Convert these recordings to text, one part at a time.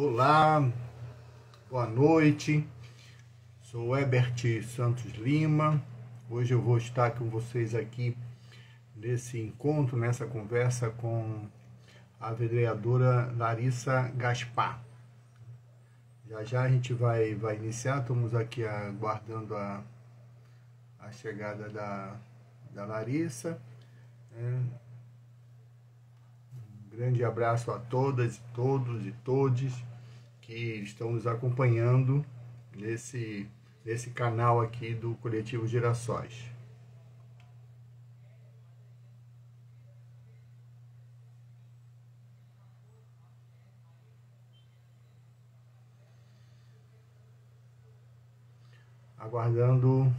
Olá, boa noite. Sou Herbert Santos Lima. Hoje eu vou estar com vocês aqui nesse encontro, nessa conversa com a vereadora Larissa Gaspar. Já já a gente vai iniciar, estamos aqui aguardando a chegada da Larissa. Um grande abraço a todas, todos e todes que estão nos acompanhando nesse canal aqui do Coletivo Girassóis. Aguardando.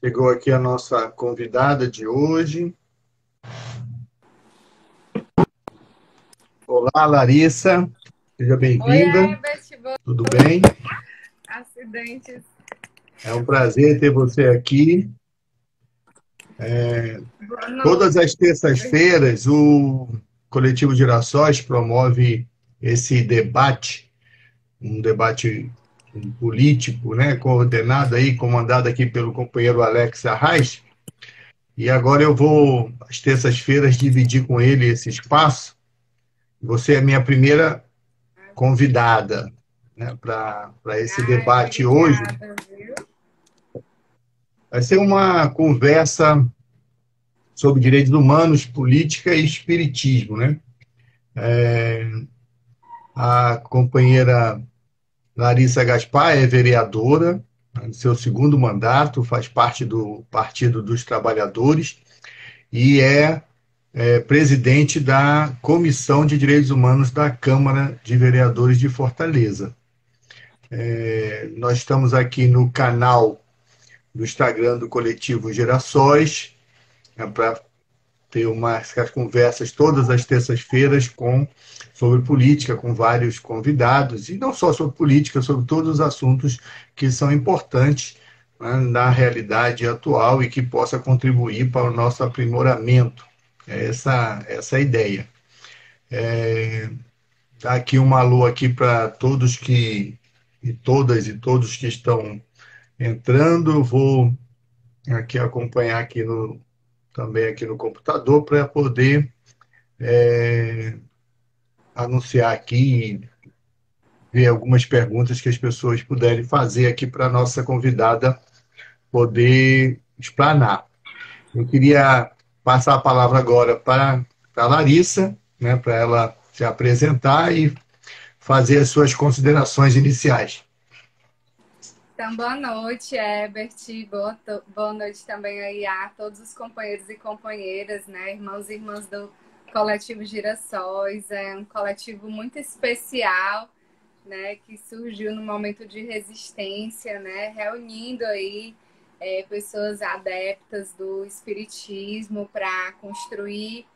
Chegou aqui a nossa convidada de hoje. Olá, Larissa. Seja bem-vinda. Oi, Herbert. Tudo bem? Acidentes. É um prazer ter você aqui. Boa noite. Todas as terças-feiras, o Coletivo Girassóis promove esse debate, um debate político, né, coordenado aí, comandado aqui pelo companheiro Alex Arraes. E agora eu vou, às terças-feiras, dividir com ele esse espaço. Você é a minha primeira convidada, né, para esse debate hoje. Obrigada, viu? Vai ser uma conversa sobre direitos humanos, política e espiritismo, né? A companheira Larissa Gaspar é vereadora, no seu segundo mandato, faz parte do Partido dos Trabalhadores e é presidente da Comissão de Direitos Humanos da Câmara de Vereadores de Fortaleza. Nós estamos aqui no canal do Instagram do Coletivo Girassóis, para ter umas conversas todas as terças-feiras sobre política, com vários convidados, e não só sobre política, sobre todos os assuntos que são importantes, né, na realidade atual e que possa contribuir para o nosso aprimoramento. É essa a ideia. Tá aqui uma alô aqui para todos e todas e todos que estão entrando. Eu vou aqui acompanhar também aqui no computador para poder anunciar aqui e ver algumas perguntas que as pessoas puderem fazer aqui para a nossa convidada poder explanar. Eu queria passar a palavra agora para a Larissa, né, para ela se apresentar e fazer as suas considerações iniciais. Então, boa noite, Herbert. Boa noite também aí a todos os companheiros e companheiras, né? Irmãos e irmãs do Coletivo Girassóis. É um coletivo muito especial, né? Que surgiu no momento de resistência, né? Reunindo aí pessoas adeptas do espiritismo para construir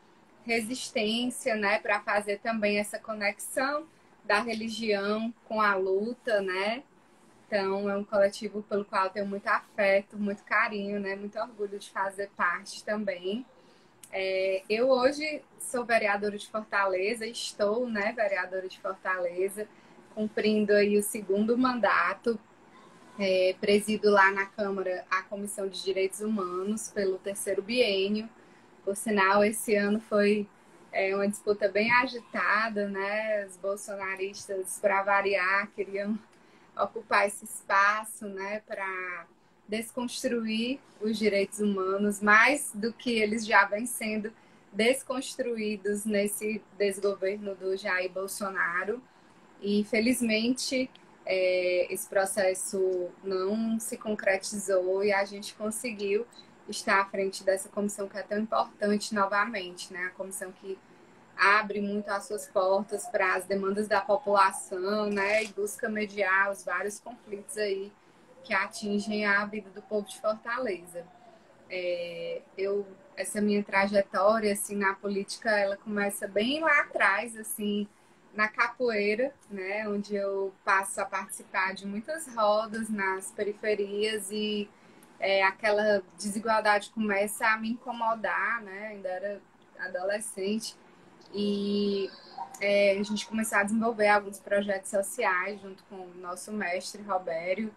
resistência, né? Para fazer também essa conexão da religião com a luta, né? Então, é um coletivo pelo qual eu tenho muito afeto, muito carinho, né? Muito orgulho de fazer parte também. Eu hoje sou vereadora de Fortaleza, estou, né, vereadora de Fortaleza, cumprindo aí o segundo mandato. Presido lá na Câmara a Comissão de Direitos Humanos pelo terceiro biênio. Por sinal, esse ano foi uma disputa bem agitada, né? Os bolsonaristas, para variar, queriam ocupar esse espaço, né, para desconstruir os direitos humanos, mais do que eles já vêm sendo desconstruídos nesse desgoverno do Jair Bolsonaro. E, felizmente, esse processo não se concretizou e a gente conseguiu estar à frente dessa comissão que é tão importante novamente, né? A comissão que abre muito as suas portas para as demandas da população, né, e busca mediar os vários conflitos aí que atingem a vida do povo de Fortaleza. Essa minha trajetória assim na política, ela começa bem lá atrás, assim, na capoeira, né, onde eu passo a participar de muitas rodas nas periferias e aquela desigualdade começa a me incomodar, né? Ainda era adolescente. E a gente começou a desenvolver alguns projetos sociais junto com o nosso mestre, Robério,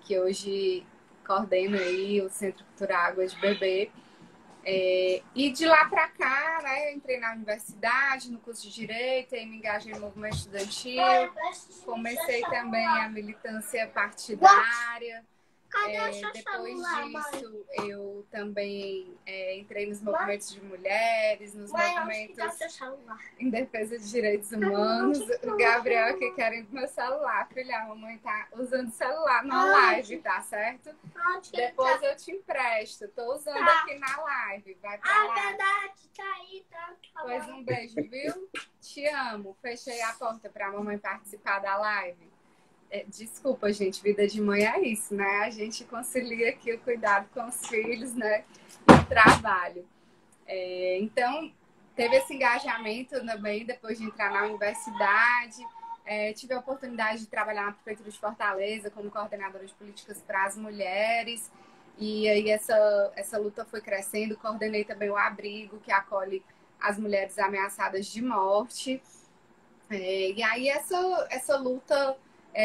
que hoje coordena aí o Centro Cultural Água de Beber. E de lá para cá, né, eu entrei na universidade, no curso de Direito, aí me engajei no movimento estudantil, comecei também a militância partidária. Depois disso, eu também entrei nos movimentos de mulheres, nos movimentos em defesa de direitos humanos. O Gabriel aqui querendo meu celular. Filha, a mamãe tá usando o celular na live, tá certo? Depois eu te empresto. Tô usando aqui na live. Vai pra lá. Verdade, tá aí, tá. Pois um beijo, viu? Te amo. Fechei a porta pra mamãe participar da live. Desculpa, gente, vida de mãe é isso, né? A gente concilia aqui o cuidado com os filhos, né? E o trabalho. Então, teve esse engajamento também depois de entrar na universidade. Tive a oportunidade de trabalhar na Prefeitura de Fortaleza como coordenadora de políticas para as mulheres. E aí essa luta foi crescendo. Coordenei também o Abrigo, que acolhe as mulheres ameaçadas de morte. E aí essa luta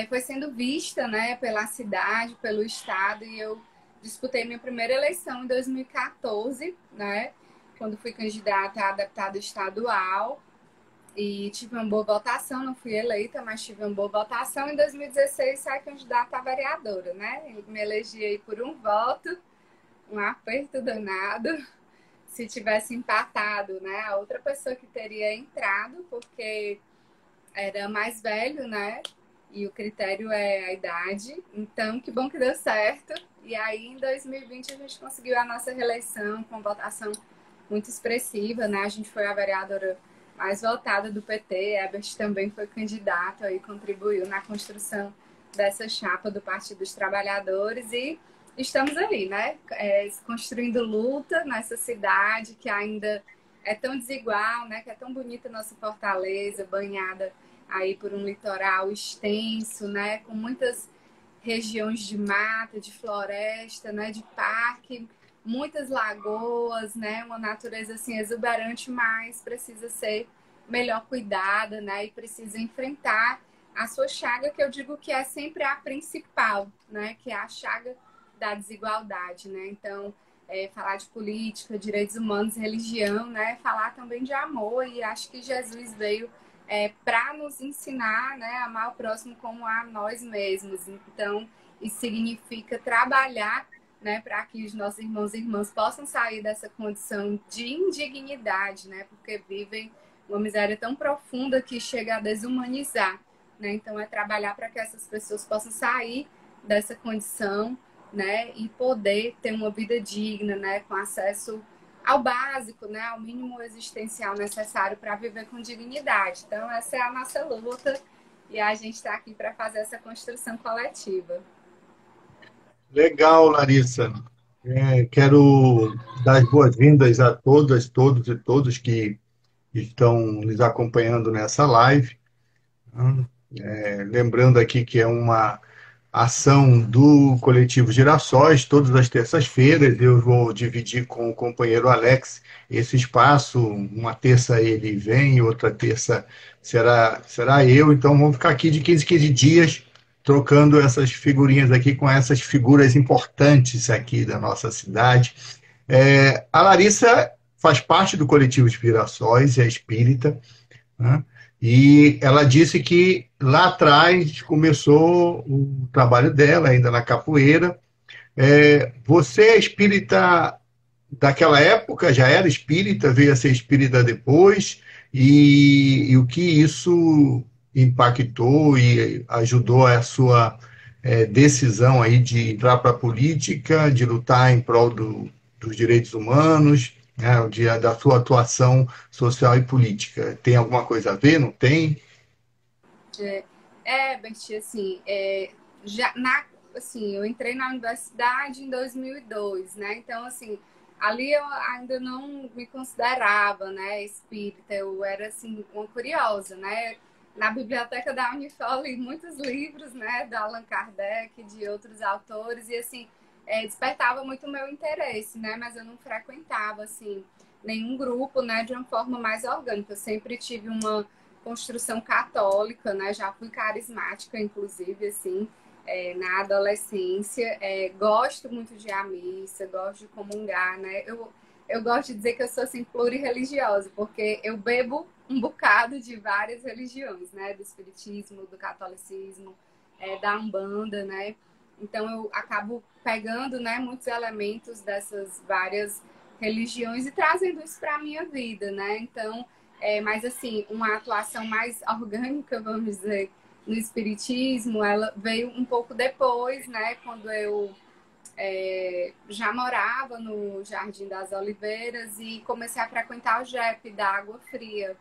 foi sendo vista, né, pela cidade, pelo estado, e eu disputei minha primeira eleição em 2014, né, quando fui candidata a deputada estadual, e tive uma boa votação, não fui eleita, mas tive uma boa votação. Em 2016 saí candidata a vereadora, né, me elegi aí por um voto, um aperto danado. Se tivesse empatado, né, a outra pessoa que teria entrado, porque era mais velho, né? E o critério é a idade. Então, que bom que deu certo. E aí, em 2020, a gente conseguiu a nossa reeleição com votação muito expressiva, né? A gente foi a vereadora mais votada do PT. Ebert também foi candidato e contribuiu na construção dessa chapa do Partido dos Trabalhadores. E estamos ali, né? Construindo luta nessa cidade que ainda é tão desigual, né? Que é tão bonita a nossa Fortaleza, banhada aí por um litoral extenso, né? Com muitas regiões de mata, de floresta, né? De parque, muitas lagoas, né? Uma natureza assim exuberante, mas precisa ser melhor cuidada, né? E precisa enfrentar a sua chaga, que eu digo que é sempre a principal, né? Que é a chaga da desigualdade, né? Então, falar de política, direitos humanos, religião, né? Falar também de amor, e acho que Jesus veio para nos ensinar, né, a amar o próximo como a nós mesmos. Então, isso significa trabalhar, né, para que os nossos irmãos e irmãs possam sair dessa condição de indignidade, né, porque vivem uma miséria tão profunda que chega a desumanizar, né? Então, é trabalhar para que essas pessoas possam sair dessa condição, né, e poder ter uma vida digna, né, com acesso ao básico, né, ao mínimo existencial necessário para viver com dignidade. Então, essa é a nossa luta e a gente está aqui para fazer essa construção coletiva. Legal, Larissa. Quero dar as boas-vindas a todas, todos e todos que estão nos acompanhando nessa live. Lembrando aqui que é uma ação do Coletivo Girassóis, todas as terças-feiras. Eu vou dividir com o companheiro Alex esse espaço. Uma terça ele vem, outra terça será eu. Então vamos ficar aqui de 15 em 15 dias trocando essas figurinhas aqui com essas figuras importantes aqui da nossa cidade. A Larissa faz parte do Coletivo Girassóis, é espírita, né? E ela disse que lá atrás começou o trabalho dela, ainda na capoeira. Você é espírita daquela época, já era espírita, veio a ser espírita depois, e o que isso impactou e ajudou a sua decisão aí de entrar para a política, de lutar em prol dos direitos humanos, né, da sua atuação social e política. Tem alguma coisa a ver? Não tem? Berti, assim, assim, eu entrei na universidade em 2002, né? Então, assim, ali eu ainda não me considerava, né, espírita. Eu era, assim, uma curiosa, né? Na biblioteca da Unifol li muitos livros, né, da Allan Kardec, de outros autores, e, assim, despertava muito o meu interesse, né? Mas eu não frequentava, assim, nenhum grupo, né? De uma forma mais orgânica. Eu sempre tive uma construção católica, né? Já fui carismática, inclusive, assim, na adolescência. Gosto muito de ir à missa, gosto de comungar, né? Eu gosto de dizer que eu sou, assim, plurirreligiosa, porque eu bebo um bocado de várias religiões, né? Do espiritismo, do catolicismo, da Umbanda, né? Então eu acabo pegando, né, muitos elementos dessas várias religiões e trazendo isso para a minha vida, né? Então, mas assim, uma atuação mais orgânica, vamos dizer, no espiritismo, ela veio um pouco depois, né? Quando eu já morava no Jardim das Oliveiras e comecei a frequentar o JEP da Água Fria.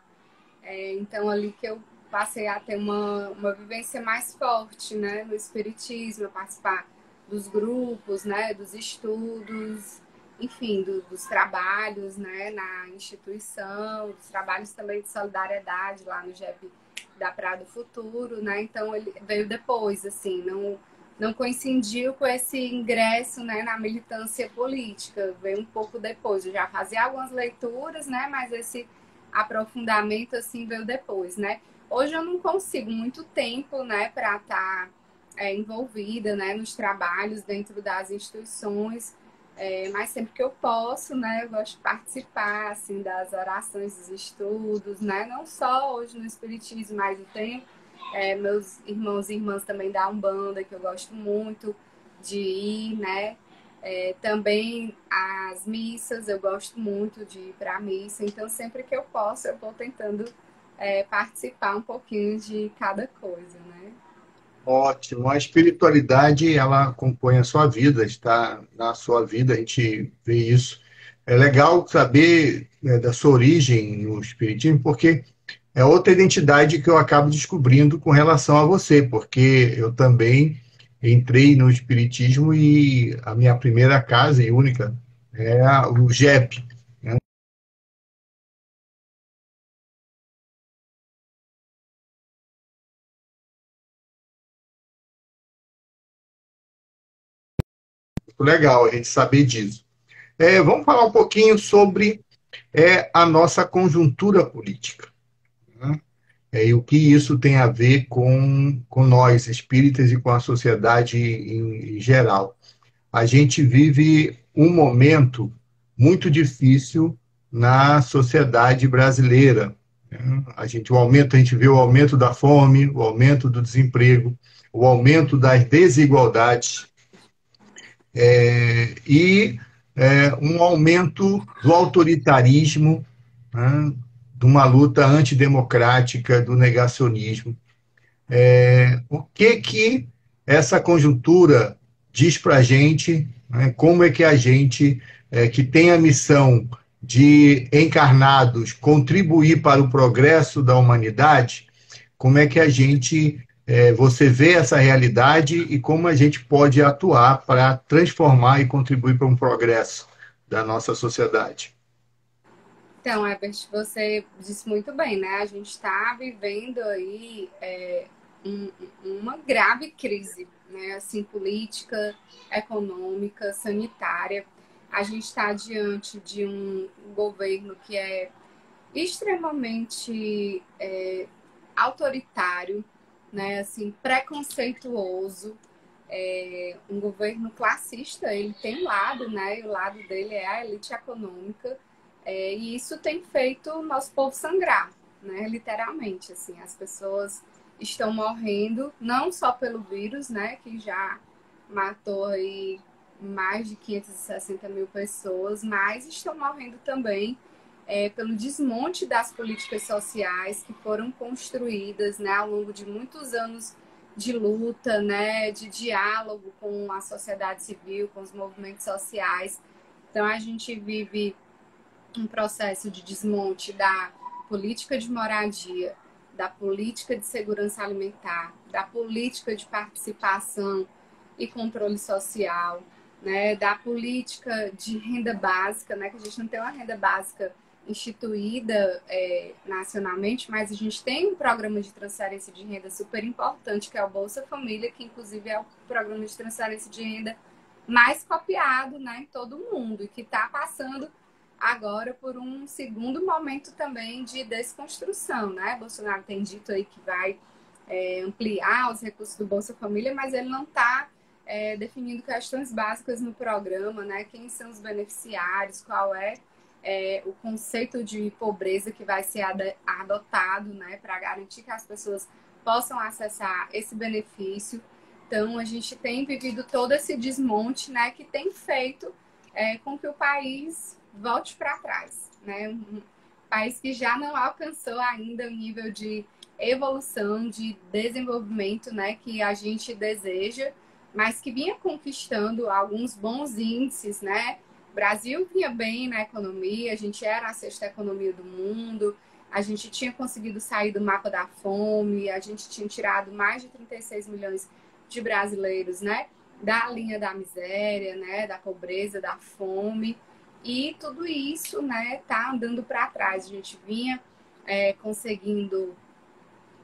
Então, ali que eu passei a ter uma vivência mais forte, né, no espiritismo, a participar dos grupos, né, dos estudos, enfim, dos trabalhos, né, na instituição, dos trabalhos também de solidariedade lá no JEP da Praia do Futuro, né? Então, ele veio depois, assim, não coincidiu com esse ingresso, né, na militância política, veio um pouco depois. Eu já fazia algumas leituras, né, mas esse aprofundamento assim veio depois, né? Hoje eu não consigo muito tempo, né, para estar envolvida, né, nos trabalhos dentro das instituições, mas sempre que eu posso, né, eu gosto de participar assim das orações, dos estudos, né? Não só hoje no espiritismo, mas eu tenho meus irmãos e irmãs também da Umbanda, que eu gosto muito de ir, né? Também as missas, eu gosto muito de ir para a missa, então sempre que eu posso, eu vou tentando participar um pouquinho de cada coisa, né? Ótimo. A espiritualidade, ela compõe a sua vida, está na sua vida, a gente vê isso. É legal saber, né, da sua origem no espiritismo, porque é outra identidade que eu acabo descobrindo com relação a você, porque eu também entrei no espiritismo e a minha primeira casa e única é o JEP. Legal a gente saber disso. Vamos falar um pouquinho sobre a nossa conjuntura política, né? E o que isso tem a ver com nós, espíritas, e com a sociedade em geral. A gente vive um momento muito difícil na sociedade brasileira, né? A gente vê o aumento da fome, o aumento do desemprego, o aumento das desigualdades, e um aumento do autoritarismo, né, de uma luta antidemocrática, do negacionismo. O que essa conjuntura diz para a gente, né, como é que a gente, que tem a missão de encarnados contribuir para o progresso da humanidade, como é que a gente, você vê essa realidade e como a gente pode atuar para transformar e contribuir para um progresso da nossa sociedade? Então, Herbert, você disse muito bem, né? A gente está vivendo aí um- uma grave crise, né? Assim, política, econômica, sanitária. A gente está diante de um governo que é extremamente autoritário, né? Assim, preconceituoso, um governo classista. Ele tem um lado, né? E o lado dele é a elite econômica, e isso tem feito o nosso povo sangrar, né? Literalmente, assim, as pessoas estão morrendo não só pelo vírus, né? Que já matou aí mais de 560 mil pessoas, mas estão morrendo também pelo desmonte das políticas sociais que foram construídas, né, ao longo de muitos anos de luta, né, de diálogo com a sociedade civil, com os movimentos sociais. Então, a gente vive um processo de desmonte da política de moradia, da política de segurança alimentar, da política de participação e controle social, né, da política de renda básica, né, que a gente não tem uma renda básica instituída nacionalmente, mas a gente tem um programa de transferência de renda super importante, que é o Bolsa Família, que inclusive é o programa de transferência de renda mais copiado, né, em todo o mundo e que está passando agora por um segundo momento também de desconstrução, né? Bolsonaro tem dito aí que vai ampliar os recursos do Bolsa Família, mas ele não está definindo questões básicas no programa, né? Quem são os beneficiários, qual é o conceito de pobreza que vai ser adotado, né, para garantir que as pessoas possam acessar esse benefício. Então, a gente tem vivido todo esse desmonte, né, que tem feito com que o país volte para trás, né? Um país que já não alcançou ainda o nível de evolução, de desenvolvimento, né, que a gente deseja, mas que vinha conquistando alguns bons índices, né? O Brasil vinha bem na economia, a gente era a sexta economia do mundo, a gente tinha conseguido sair do mapa da fome, a gente tinha tirado mais de 36 milhões de brasileiros, né, da linha da miséria, né, da pobreza, da fome, e tudo isso, né, tá andando para trás. A gente vinha conseguindo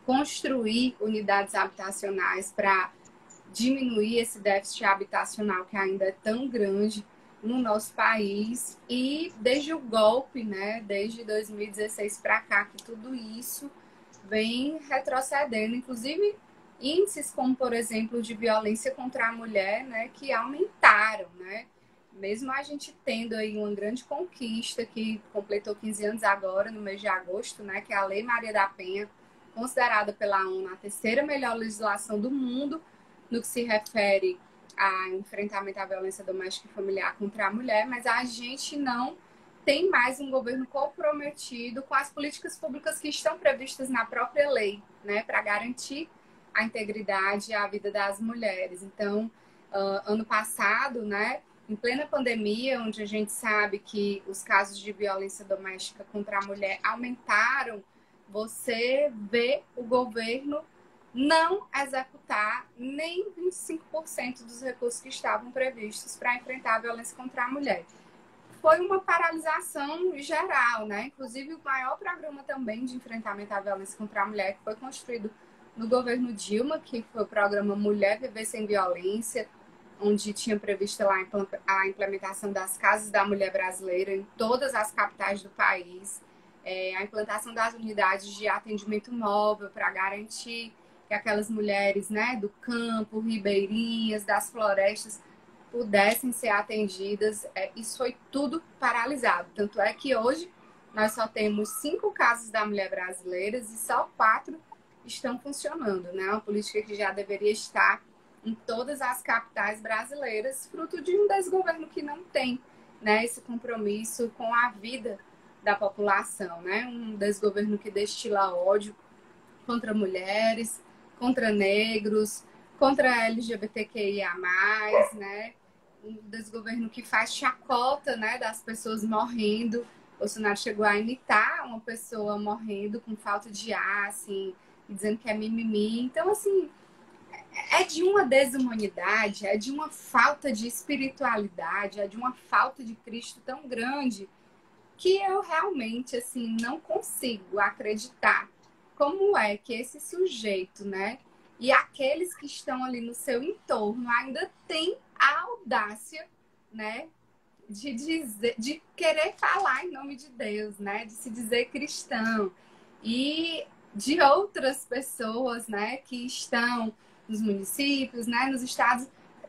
construir unidades habitacionais para diminuir esse déficit habitacional que ainda é tão grande no nosso país, e desde o golpe, né, desde 2016 para cá, que tudo isso vem retrocedendo, inclusive índices como, por exemplo, de violência contra a mulher, né, que aumentaram, né? Mesmo a gente tendo aí uma grande conquista que completou 15 anos agora, no mês de agosto, né, que é a Lei Maria da Penha, considerada pela ONU a terceira melhor legislação do mundo no que se refere a enfrentamento à violência doméstica e familiar contra a mulher, mas a gente não tem mais um governo comprometido com as políticas públicas que estão previstas na própria lei, né, para garantir a integridade e a vida das mulheres. Então, ano passado, né, em plena pandemia, onde a gente sabe que os casos de violência doméstica contra a mulher aumentaram, você vê o governo não executar nem 25% dos recursos que estavam previstos para enfrentar a violência contra a mulher. Foi uma paralisação geral, né? Inclusive, o maior programa também de enfrentamento à violência contra a mulher, que foi construído no governo Dilma, que foi o programa Mulher Viver Sem Violência, onde tinha previsto lá a implementação das casas da mulher brasileira em todas as capitais do país, a implantação das unidades de atendimento móvel para garantir que aquelas mulheres, né, do campo, ribeirinhas, das florestas, pudessem ser atendidas. Isso foi tudo paralisado. Tanto é que hoje nós só temos 5 casas da mulher brasileiras e só 4 estão funcionando, né? Uma política que já deveria estar em todas as capitais brasileiras, fruto de um desgoverno que não tem, né, esse compromisso com a vida da população, né? Um desgoverno que destila ódio contra mulheres, contra negros, contra LGBTQIA+, né? Um desgoverno que faz chacota, né, das pessoas morrendo. Bolsonaro chegou a imitar uma pessoa morrendo com falta de ar, assim, dizendo que é mimimi. Então, assim, é de uma desumanidade, é de uma falta de espiritualidade, é de uma falta de Cristo tão grande que eu realmente, assim, não consigo acreditar como é que esse sujeito, né, e aqueles que estão ali no seu entorno ainda têm a audácia, né, de querer falar em nome de Deus, né, de se dizer cristão, e de outras pessoas, né, que estão nos municípios, né, nos estados,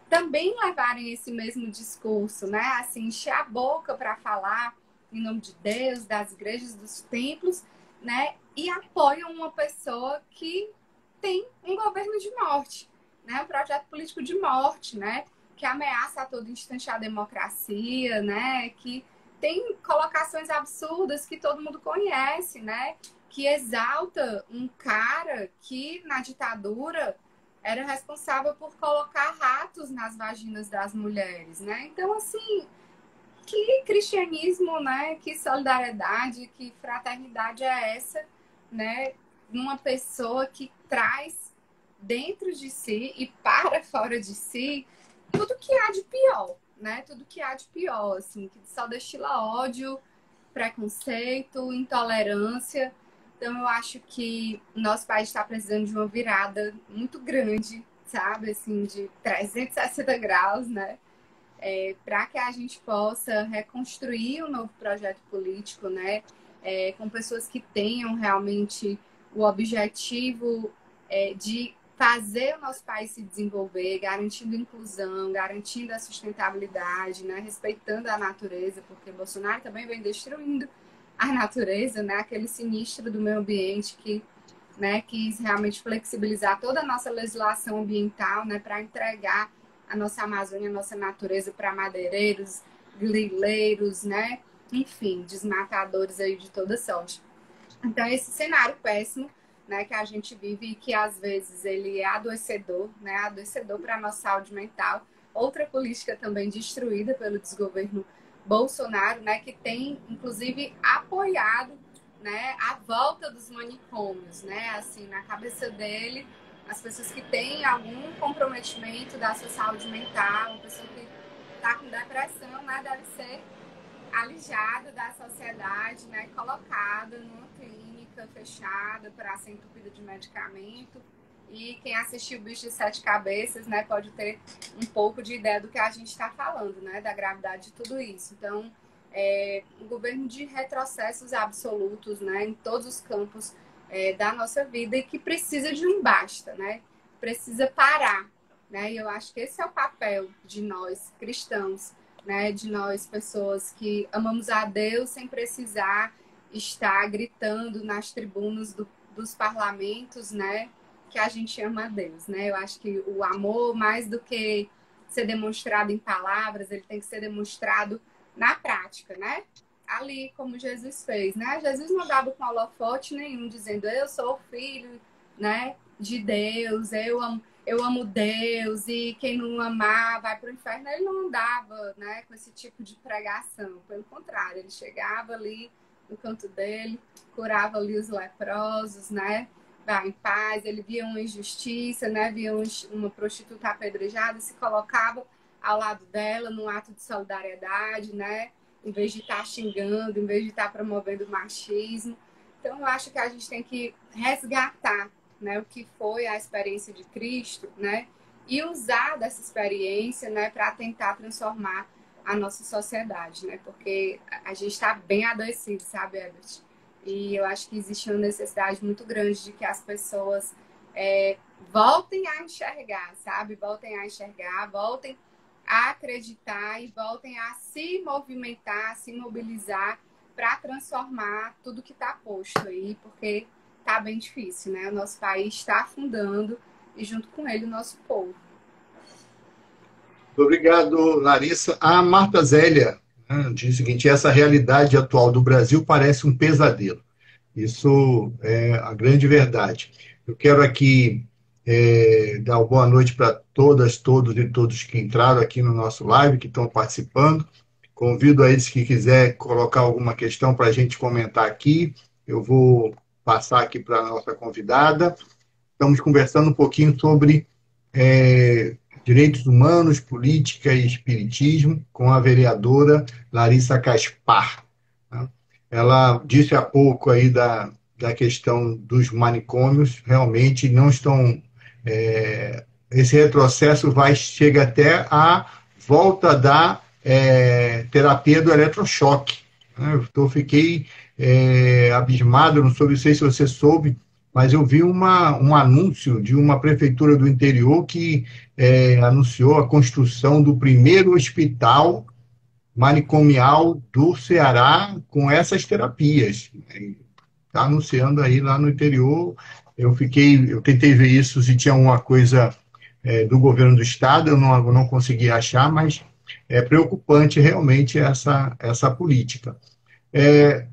também levarem esse mesmo discurso, né, assim, encher a boca para falar em nome de Deus, das igrejas, dos templos, né, e apoiam uma pessoa que tem um governo de morte, né, um projeto político de morte, né, que ameaça a todo instante a democracia, né, que tem colocações absurdas que todo mundo conhece, né, que exalta um cara que na ditadura era responsável por colocar ratos nas vaginas das mulheres, né? Então, assim, que cristianismo, né? Que solidariedade, que fraternidade é essa, né? Numa pessoa que traz dentro de si e para fora de si tudo que há de pior, né? Tudo que há de pior, assim, que só destila ódio, preconceito, intolerância. Então, eu acho que o nosso país está precisando de uma virada muito grande, sabe? Assim, de 360 graus, né? para que a gente possa reconstruir um novo projeto político, né? Com pessoas que tenham realmente o objetivo de fazer o nosso país se desenvolver, garantindo inclusão, garantindo a sustentabilidade, né? Respeitando a natureza, porque Bolsonaro também vem destruindo a natureza, né? Aquele sinistro do meio ambiente que, né, quis realmente flexibilizar toda a nossa legislação ambiental, né, para entregar a nossa Amazônia, a nossa natureza para madeireiros, grileiros, né? Enfim, desmatadores aí de toda sorte. Então, esse cenário péssimo, né, que a gente vive e que às vezes ele é adoecedor, né, adoecedor para a nossa saúde mental. Outra política também destruída pelo desgoverno Bolsonaro, né, que tem inclusive apoiado, né, a volta dos manicômios, né, assim, na cabeça dele, as pessoas que têm algum comprometimento da sua saúde mental, uma pessoa que está com depressão, né, deve ser alijada da sociedade, né, colocada numa clínica fechada para ser entupida de medicamento. E quem assistiu o Bicho de Sete Cabeças, né, pode ter um pouco de ideia do que a gente está falando, né, da gravidade de tudo isso. Então, um governo de retrocessos absolutos, né, em todos os campos da nossa vida e que precisa de um basta, né, precisa parar, né, e eu acho que esse é o papel de nós cristãos, né, de nós pessoas que amamos a Deus sem precisar estar gritando nas tribunas dos parlamentos, né, que a gente ama a Deus, né? Eu acho que o amor, mais do que ser demonstrado em palavras, ele tem que ser demonstrado na prática, né? Ali, como Jesus fez, né? Jesus não dava com holofote nenhum, dizendo, eu sou o filho, né, de Deus, eu amo Deus, e quem não amar vai para o inferno. Ele não andava, né, com esse tipo de pregação. Pelo contrário, ele chegava ali no canto dele, curava ali os leprosos, né? Vai em paz, ele via uma injustiça, né? Via uma prostituta apedrejada, se colocava ao lado dela num ato de solidariedade, né? Em vez de estar xingando, em vez de estar promovendo o machismo. Então, eu acho que a gente tem que resgatar, né, o que foi a experiência de Cristo, né? E usar dessa experiência, né, para tentar transformar a nossa sociedade, né? Porque a gente está bem adoecido, sabe, Herbert? E eu acho que existe uma necessidade muito grande de que as pessoas voltem a enxergar, sabe? Voltem a enxergar, voltem a acreditar e voltem a se movimentar, a se mobilizar para transformar tudo que está posto aí, porque está bem difícil, né? O nosso país está afundando e junto com ele o nosso povo. Obrigado, Larissa. A Marta Zélia, né, diz o seguinte: essa realidade atual do Brasil parece um pesadelo. Isso é a grande verdade. Eu quero aqui dar uma boa noite para todas, todos e todos que entraram aqui no nosso live, que estão participando. Convido a eles que quiser colocar alguma questão para a gente comentar aqui. Eu vou passar aqui para a nossa convidada. Estamos conversando um pouquinho sobre direitos humanos, política e espiritismo com a vereadora Larissa Caspar, né? Ela disse há pouco aí da questão dos manicômios, realmente não estão... esse retrocesso chega até a volta da terapia do eletrochoque, né? Eu fiquei abismado, não sei se você soube, mas eu vi um anúncio de uma prefeitura do interior que anunciou a construção do primeiro hospital manicomial do Ceará com essas terapias. Está anunciando aí lá no interior. Eu tentei ver isso, se tinha alguma coisa do governo do estado, eu não consegui achar, mas é preocupante realmente essa política.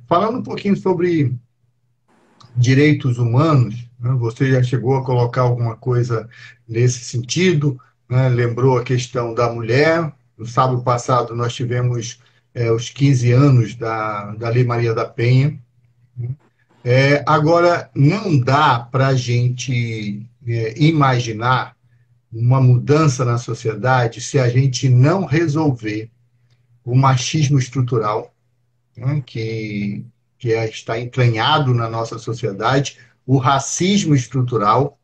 Falando um pouquinho sobre direitos humanos, né, você já chegou a colocar alguma coisa nesse sentido, né? Lembrou a questão da mulher. No sábado passado nós tivemos os 15 anos da Lei Maria da Penha. Agora, não dá para a gente imaginar uma mudança na sociedade se a gente não resolver o machismo estrutural, né, que está entranhado na nossa sociedade, o racismo estrutural,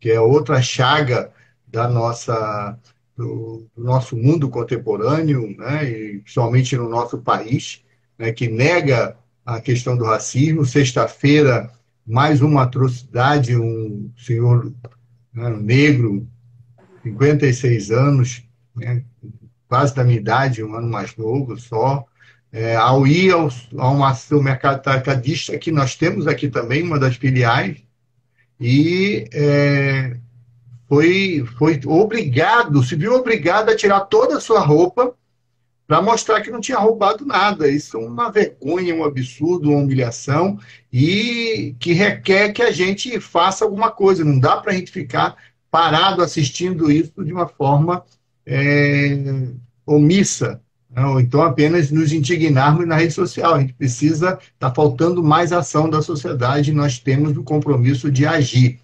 que é outra chaga da nossa do nosso mundo contemporâneo, né, e principalmente no nosso país, né, que nega a questão do racismo. Sexta-feira, mais uma atrocidade, um senhor, né, negro, 56 anos, né, quase da minha idade, um ano mais novo só, ao ir ao mercado atacadista, que nós temos aqui também, uma das filiais, e foi obrigado, se viu obrigado a tirar toda a sua roupa para mostrar que não tinha roubado nada. Isso é uma vergonha, um absurdo, uma humilhação, e que requer que a gente faça alguma coisa. Não dá para a gente ficar parado assistindo isso de uma forma omissa, né? Ou então apenas nos indignarmos na rede social. A gente precisa, está faltando mais ação da sociedade, nós temos o compromisso de agir.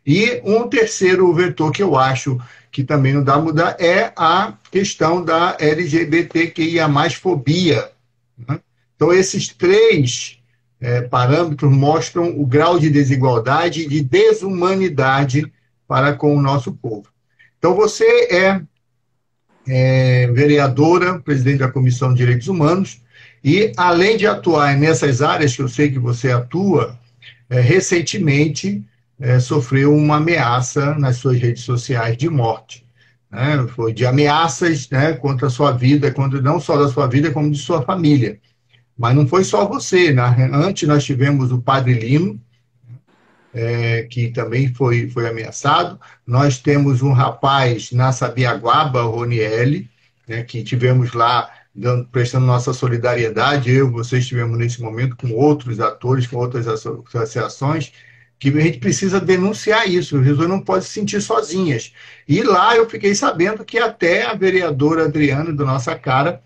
E um terceiro vetor que eu acho que também não dá a mudar é a questão da LGBTQIA+ fobia, né? Então, esses três parâmetros mostram o grau de desigualdade e de desumanidade para com o nosso povo. Então, você é vereadora, presidente da Comissão de Direitos Humanos, e além de atuar nessas áreas que eu sei que você atua, recentemente sofreu uma ameaça nas suas redes sociais de morte, né? Foi de ameaças, né, contra a sua vida, contra não só da sua vida, como de sua família. Mas não foi só você, né? Antes nós tivemos o Padre Lino, que também foi ameaçado. Nós temos um rapaz na Sabiaguaba, Roniel, né, que tivemos lá prestando nossa solidariedade. Eu e você estivemos nesse momento com outros atores, com outras associações, que a gente precisa denunciar isso. As pessoas não podem se sentir sozinhas. E lá eu fiquei sabendo que até a vereadora Adriana, da nossa cara,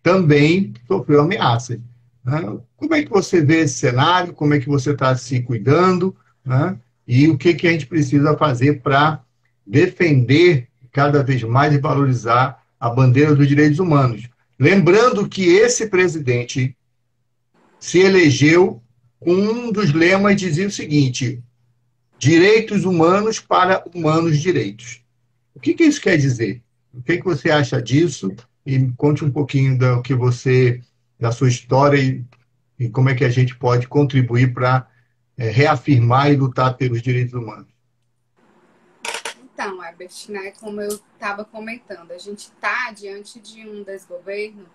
também sofreu ameaças, né? Como é que você vê esse cenário? Como é que você está se cuidando, né? E o que a gente precisa fazer para defender cada vez mais e valorizar a bandeira dos direitos humanos? Lembrando que esse presidente se elegeu com um dos lemas, dizia o seguinte: direitos humanos para humanos direitos. O que isso quer dizer? O que você acha disso? E conte um pouquinho da sua história e como é que a gente pode contribuir para reafirmar e lutar pelos direitos humanos. Então, Herbert, né, como eu estava comentando, a gente está diante de um desgoverno,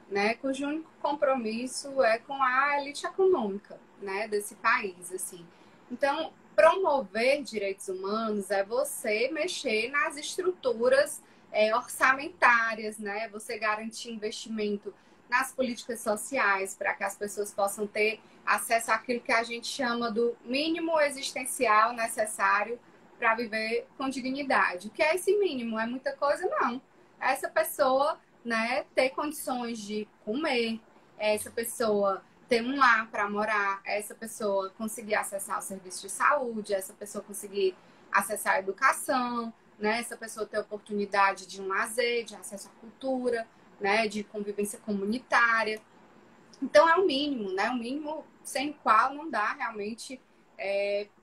né, cujo único compromisso é com a elite econômica, né, desse país, assim. Então, promover direitos humanos é você mexer nas estruturas orçamentárias, né, você garantir investimento nas políticas sociais para que as pessoas possam ter acesso àquilo que a gente chama do mínimo existencial necessário para viver com dignidade. O que é esse mínimo? É muita coisa? Não. Essa pessoa, né, ter condições de comer, essa pessoa ter um lar para morar, essa pessoa conseguir acessar o serviço de saúde, essa pessoa conseguir acessar a educação, né, essa pessoa ter oportunidade de um lazer, de acesso à cultura, né, de convivência comunitária. Então é o mínimo, né, o mínimo sem o qual não dá realmente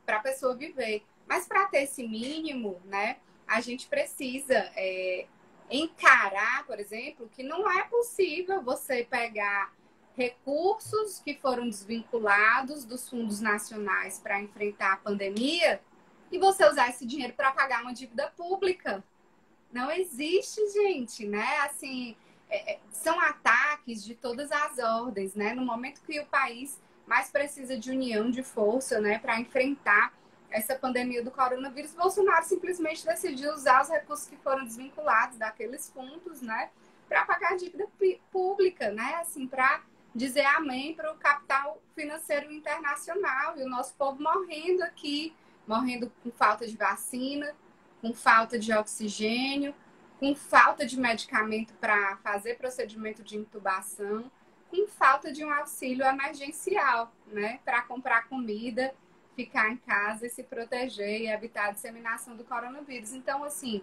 para a pessoa viver. Mas para ter esse mínimo, né, a gente precisa encarar, por exemplo, que não é possível você pegar recursos que foram desvinculados dos fundos nacionais para enfrentar a pandemia e você usar esse dinheiro para pagar uma dívida pública. Não existe, gente, né? Assim, são ataques de todas as ordens, né? No momento que o país mais precisa de união, de força, né, para enfrentar essa pandemia do coronavírus, Bolsonaro simplesmente decidiu usar os recursos que foram desvinculados daqueles fundos, né, para pagar a dívida pública, né, assim, para dizer amém para o capital financeiro internacional e o nosso povo morrendo aqui, morrendo com falta de vacina, com falta de oxigênio, com falta de medicamento para fazer procedimento de intubação, com falta de um auxílio emergencial, né, para comprar comida, ficar em casa e se proteger e evitar a disseminação do coronavírus. Então, assim,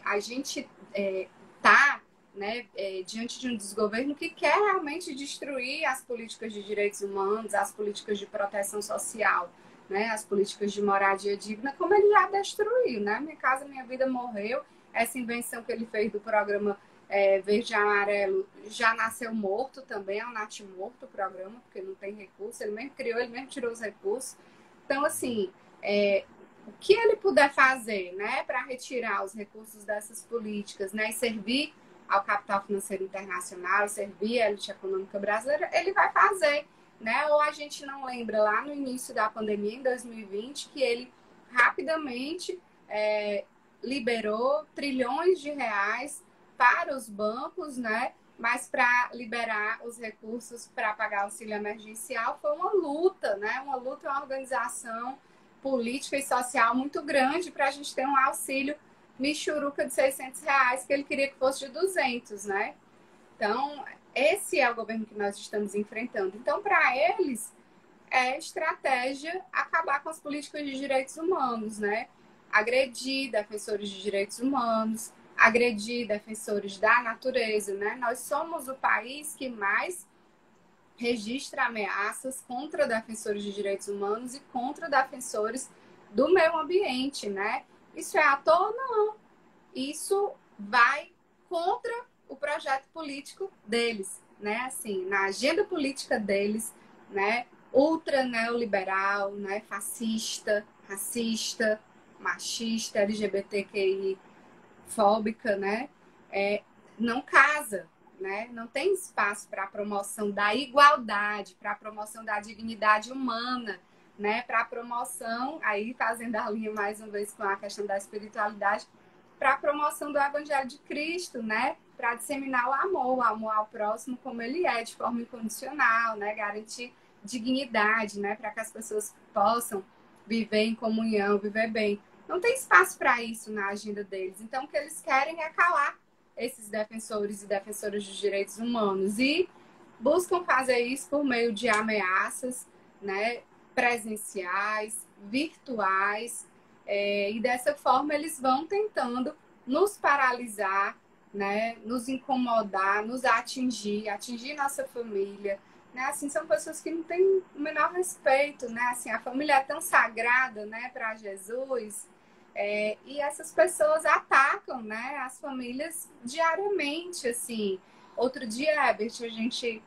a gente está, né, diante de um desgoverno que quer realmente destruir as políticas de direitos humanos, as políticas de proteção social, né, as políticas de moradia digna, como ele já destruiu, né? Minha Casa Minha Vida morreu. essa invenção que ele fez do programa Verde e Amarelo já nasceu morto também, é um natimorto o programa, porque não tem recurso, ele mesmo criou, ele mesmo tirou os recursos. Então, assim, o que ele puder fazer, né, para retirar os recursos dessas políticas, né, e servir ao capital financeiro internacional, servir à elite econômica brasileira, ele vai fazer, né? Ou a gente não lembra lá no início da pandemia, em 2020, que ele rapidamente liberou trilhões de reais para os bancos, né? Mas para liberar os recursos para pagar auxílio emergencial foi uma luta, né? Uma luta, uma organização política e social muito grande para a gente ter um auxílio michuruca de R$ 600, que ele queria que fosse de 200, né? Então, esse é o governo que nós estamos enfrentando. Então, para eles, é estratégia acabar com as políticas de direitos humanos, né? Agredir defensores de direitos humanos, agredir defensores da natureza, né? Nós somos o país que mais registra ameaças contra defensores de direitos humanos e contra defensores do meio ambiente, né? Isso é à toa? Não. Isso vai contra o projeto político deles, né? Assim, na agenda política deles, né? Ultra neoliberal, né? Fascista, racista, machista, LGBTQI fóbica, né? Não casa, né? Não tem espaço para a promoção da igualdade, para a promoção da dignidade humana, né? Para a promoção, aí fazendo a linha mais uma vez com a questão da espiritualidade, para a promoção do Evangelho de Cristo, né? Para disseminar o amor ao próximo como ele é, de forma incondicional, né? Garantir dignidade, né? Para que as pessoas possam viver em comunhão, viver bem. Não tem espaço para isso na agenda deles. Então, o que eles querem é calar esses defensores e defensoras de direitos humanos e buscam fazer isso por meio de ameaças, né? Presenciais, virtuais, e dessa forma eles vão tentando nos paralisar, né? Nos incomodar, nos atingir nossa família, né? Assim, são pessoas que não têm o menor respeito, né? Assim, a família é tão sagrada, né, para Jesus, e essas pessoas atacam, né, as famílias diariamente, assim. Outro dia, Herbert, a gente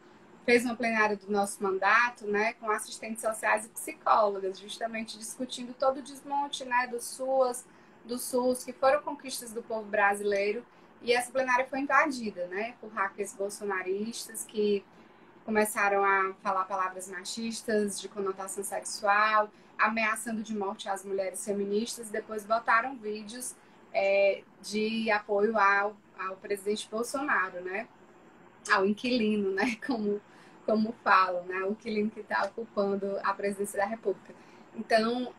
fez uma plenária do nosso mandato, né, com assistentes sociais e psicólogas, justamente discutindo todo o desmonte, né, do SUS, que foram conquistas do povo brasileiro, e essa plenária foi invadida, né, por hackers bolsonaristas que começaram a falar palavras machistas, de conotação sexual, ameaçando de morte as mulheres feministas, depois botaram vídeos de apoio ao presidente Bolsonaro, né, ao inquilino, né, como falam, né? O inquilino que está ocupando a presidência da República. Então,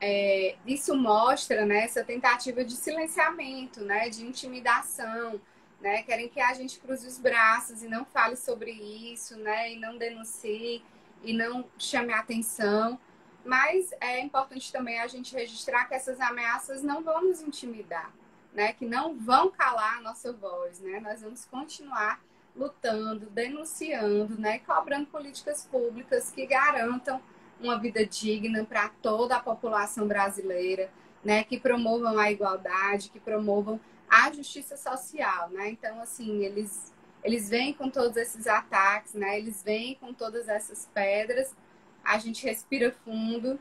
isso mostra, né, essa tentativa de silenciamento, né, de intimidação, né? Querem que a gente cruze os braços e não fale sobre isso, né, e não denuncie e não chame a atenção. Mas é importante também a gente registrar que essas ameaças não vão nos intimidar, né, que não vão calar a nossa voz, né? Nós vamos continuar lutando, denunciando, né, cobrando políticas públicas que garantam uma vida digna para toda a população brasileira, né, que promovam a igualdade, que promovam a justiça social, né? Então, assim, eles vêm com todos esses ataques, né? Eles vêm com todas essas pedras, a gente respira fundo,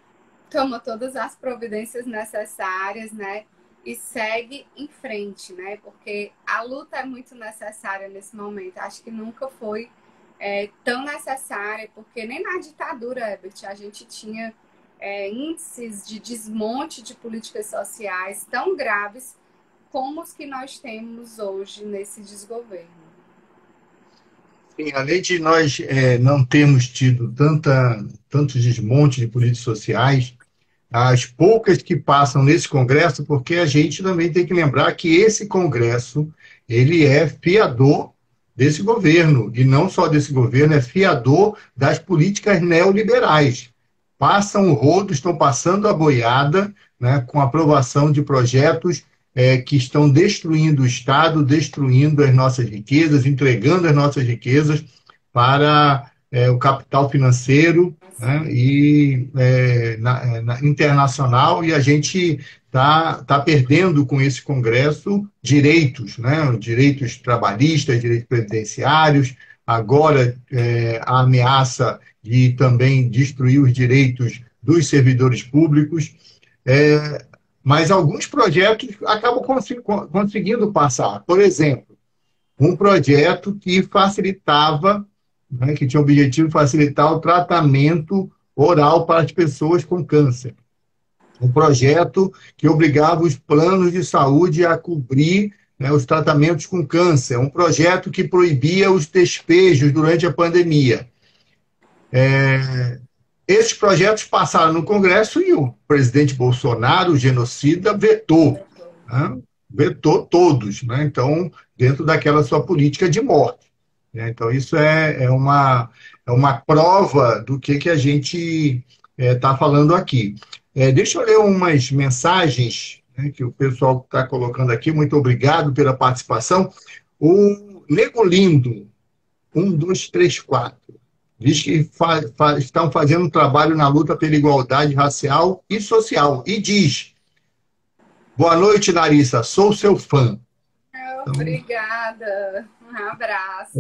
toma todas as providências necessárias, né? E segue em frente, né? Porque a luta é muito necessária nesse momento. Acho que nunca foi tão necessária, porque nem na ditadura, Herbert, a gente tinha índices de desmonte de políticas sociais tão graves como os que nós temos hoje nesse desgoverno. Sim, além de nós não termos tido tanto desmonte de políticas sociais, as poucas que passam nesse Congresso, porque a gente também tem que lembrar que esse Congresso, ele é fiador desse governo, e não só desse governo, é fiador das políticas neoliberais. Passam o rodo, estão passando a boiada, né, com a aprovação de projetos que estão destruindo o Estado, destruindo as nossas riquezas, entregando as nossas riquezas para o capital financeiro né, e internacional, e a gente está perdendo com esse Congresso direitos, né, direitos trabalhistas, direitos previdenciários, agora a ameaça de também destruir os direitos dos servidores públicos, mas alguns projetos acabam conseguindo passar. Por exemplo, um projeto que facilitava, né, que tinha o objetivo de facilitar o tratamento oral para as pessoas com câncer. Um projeto que obrigava os planos de saúde a cobrir, né, os tratamentos com câncer. Um projeto que proibia os despejos durante a pandemia. Esses projetos passaram no Congresso e o presidente Bolsonaro, o genocida, vetou. Né? Vetou todos. Né? Então, dentro daquela sua política de morte. Né? Então, isso é uma prova do que a gente está falando aqui. Deixa eu ler umas mensagens, né, que o pessoal está colocando aqui. Muito obrigado pela participação. O Nego Lindo, 1234. Diz que estão fazendo um trabalho na luta pela igualdade racial e social. E diz: boa noite, Larissa, sou seu fã. Obrigada, um abraço.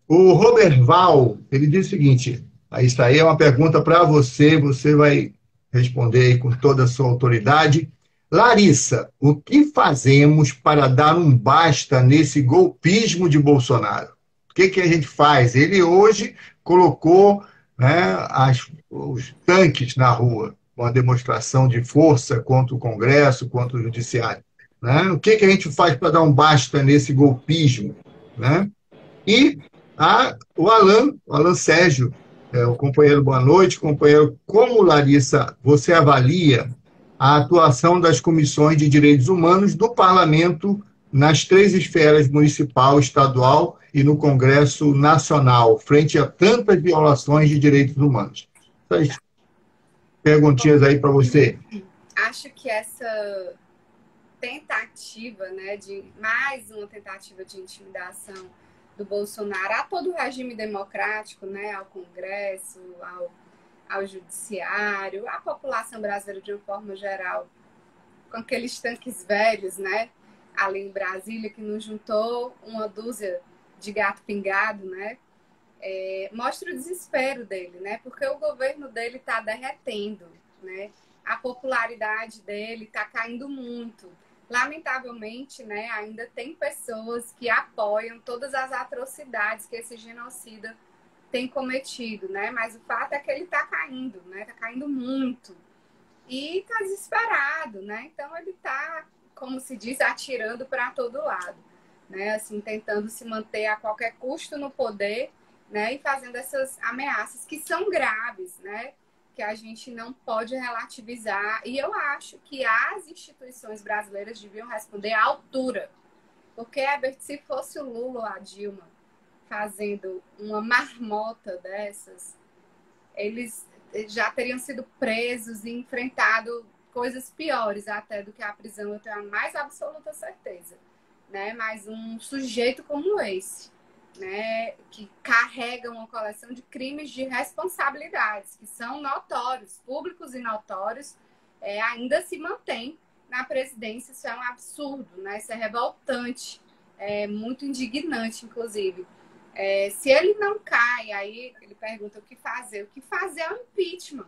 O Robert Val, ele diz o seguinte: isso aí é uma pergunta para você, você vai responder aí com toda a sua autoridade. Larissa, o que fazemos para dar um basta nesse golpismo de Bolsonaro? O que a gente faz? Ele hoje colocou, né, os tanques na rua, uma demonstração de força contra o Congresso, contra o Judiciário. Né? O que a gente faz para dar um basta nesse golpismo? Né? E o Alan Sérgio, o companheiro, boa noite, companheiro. Como, Larissa, você avalia a atuação das comissões de direitos humanos do Parlamento nas três esferas, municipal, estadual e no Congresso Nacional, frente a tantas violações de direitos humanos? Essas perguntinhas aí para você. Acho que essa tentativa, né, mais uma tentativa de intimidação do Bolsonaro a todo o regime democrático, né, ao Congresso, ao Judiciário, à população brasileira de uma forma geral, com aqueles tanques velhos, né, ali em Brasília, que nos juntou uma dúzia de gato pingado, né, mostra o desespero dele, né, porque o governo dele está derretendo, né, a popularidade dele está caindo muito. Lamentavelmente, né, ainda tem pessoas que apoiam todas as atrocidades que esse genocida tem cometido, né? Mas o fato é que ele está caindo, né? Está caindo muito. E está desesperado, né? Então ele está, como se diz, atirando para todo lado, né? Assim, tentando se manter a qualquer custo no poder, né? E fazendo essas ameaças que são graves, né? Que a gente não pode relativizar. E eu acho que as instituições brasileiras deviam responder à altura. Porque, Herbert, se fosse o Lula ou a Dilma fazendo uma marmota dessas, eles já teriam sido presos e enfrentado coisas piores até do que a prisão, eu tenho a mais absoluta certeza. Né? Mas um sujeito como esse, né, que carrega uma coleção de crimes de responsabilidades, que são notórios, públicos e notórios, ainda se mantém na presidência. Isso é um absurdo, né? Isso é revoltante, muito indignante, inclusive. Se ele não cai, aí ele pergunta o que fazer. O que fazer é o impeachment.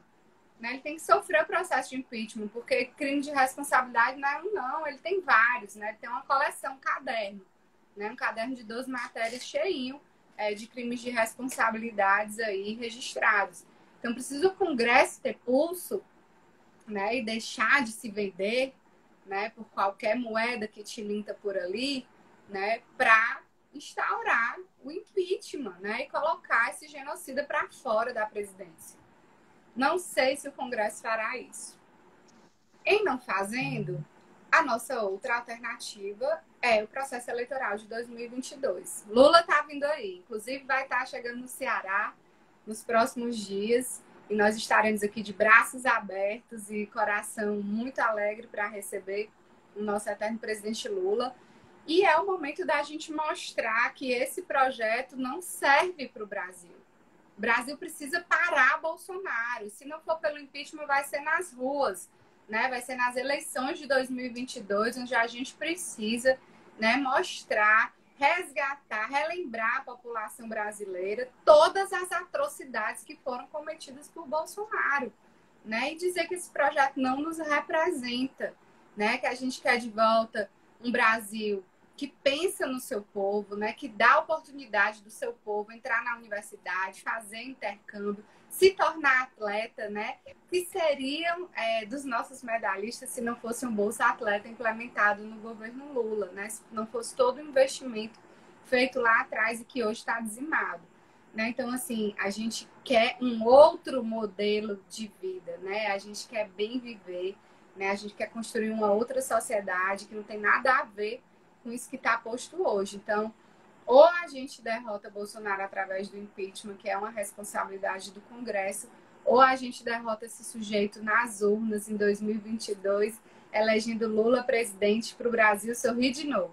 Né? Ele tem que sofrer o processo de impeachment, porque crime de responsabilidade não, ele tem vários, né? Ele tem uma coleção, um caderno. Né, um caderno de 12 matérias cheinho de crimes de responsabilidades aí registrados. Então, precisa o Congresso ter pulso, né, e deixar de se vender, né, por qualquer moeda que tilinta por ali, né, para instaurar o impeachment, né, e colocar esse genocida para fora da presidência. Não sei se o Congresso fará isso. Em não fazendo, a nossa outra alternativa é o processo eleitoral de 2022. Lula está vindo aí, inclusive vai estar chegando no Ceará nos próximos dias e nós estaremos aqui de braços abertos e coração muito alegre para receber o nosso eterno presidente Lula. E é o momento da gente mostrar que esse projeto não serve para o Brasil. O Brasil precisa parar Bolsonaro. Se não for pelo impeachment, vai ser nas ruas, né? Vai ser nas eleições de 2022, onde a gente precisa, né, mostrar, resgatar, relembrar a população brasileira todas as atrocidades que foram cometidas por Bolsonaro, né? E dizer que esse projeto não nos representa, né? Que a gente quer de volta um Brasil que pensa no seu povo, né? Que dá a oportunidade do seu povo entrar na universidade, fazer intercâmbio, se tornar atleta, né? Que seriam dos nossos medalhistas se não fosse um Bolsa Atleta implementado no governo Lula, né? Se não fosse todo o investimento feito lá atrás e que hoje está dizimado, né? Então, assim, a gente quer um outro modelo de vida, né? A gente quer bem viver, né? A gente quer construir uma outra sociedade que não tem nada a ver com isso que está posto hoje. Então, ou a gente derrota Bolsonaro através do impeachment, que é uma responsabilidade do Congresso, ou a gente derrota esse sujeito nas urnas em 2022, elegendo Lula presidente para o Brasil sorrir de novo.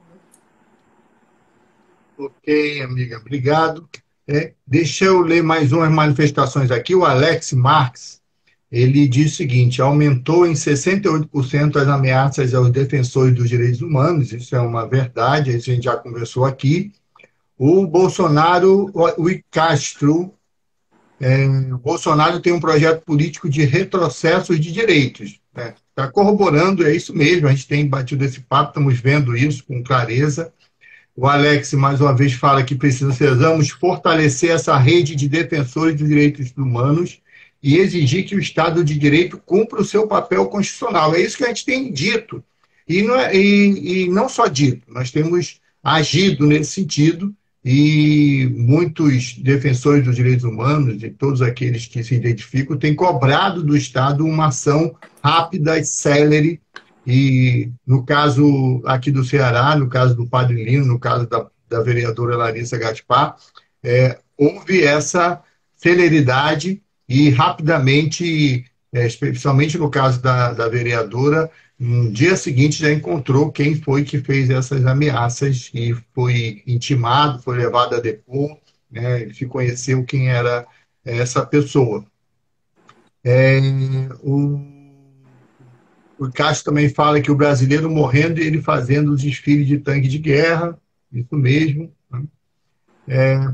Ok, amiga, obrigado. Deixa eu ler mais umas manifestações aqui. O Alex Marques, ele diz o seguinte: aumentou em 68% as ameaças aos defensores dos direitos humanos. Isso é uma verdade, isso a gente já conversou aqui. O Bolsonaro, o Castro, o Bolsonaro tem um projeto político de retrocessos de direitos. Está corroborando, é isso mesmo, a gente tem batido esse papo, estamos vendo isso com clareza. O Alex, mais uma vez, fala que precisamos fortalecer essa rede de defensores dos direitos humanos e exigir que o Estado de Direito cumpra o seu papel constitucional. É isso que a gente tem dito. E não só dito, nós temos agido nesse sentido e muitos defensores dos direitos humanos e todos aqueles que se identificam têm cobrado do Estado uma ação rápida e célere. E no caso aqui do Ceará, no caso do Padre Lino, no caso da vereadora Larissa Gaspar, houve essa celeridade e rapidamente, especialmente no caso da vereadora, no dia seguinte já encontrou quem foi que fez essas ameaças e foi intimado, foi levado a depor, né, se conheceu quem era essa pessoa. O Cássio também fala que o brasileiro morrendo e ele fazendo o desfile de tanque de guerra, isso mesmo.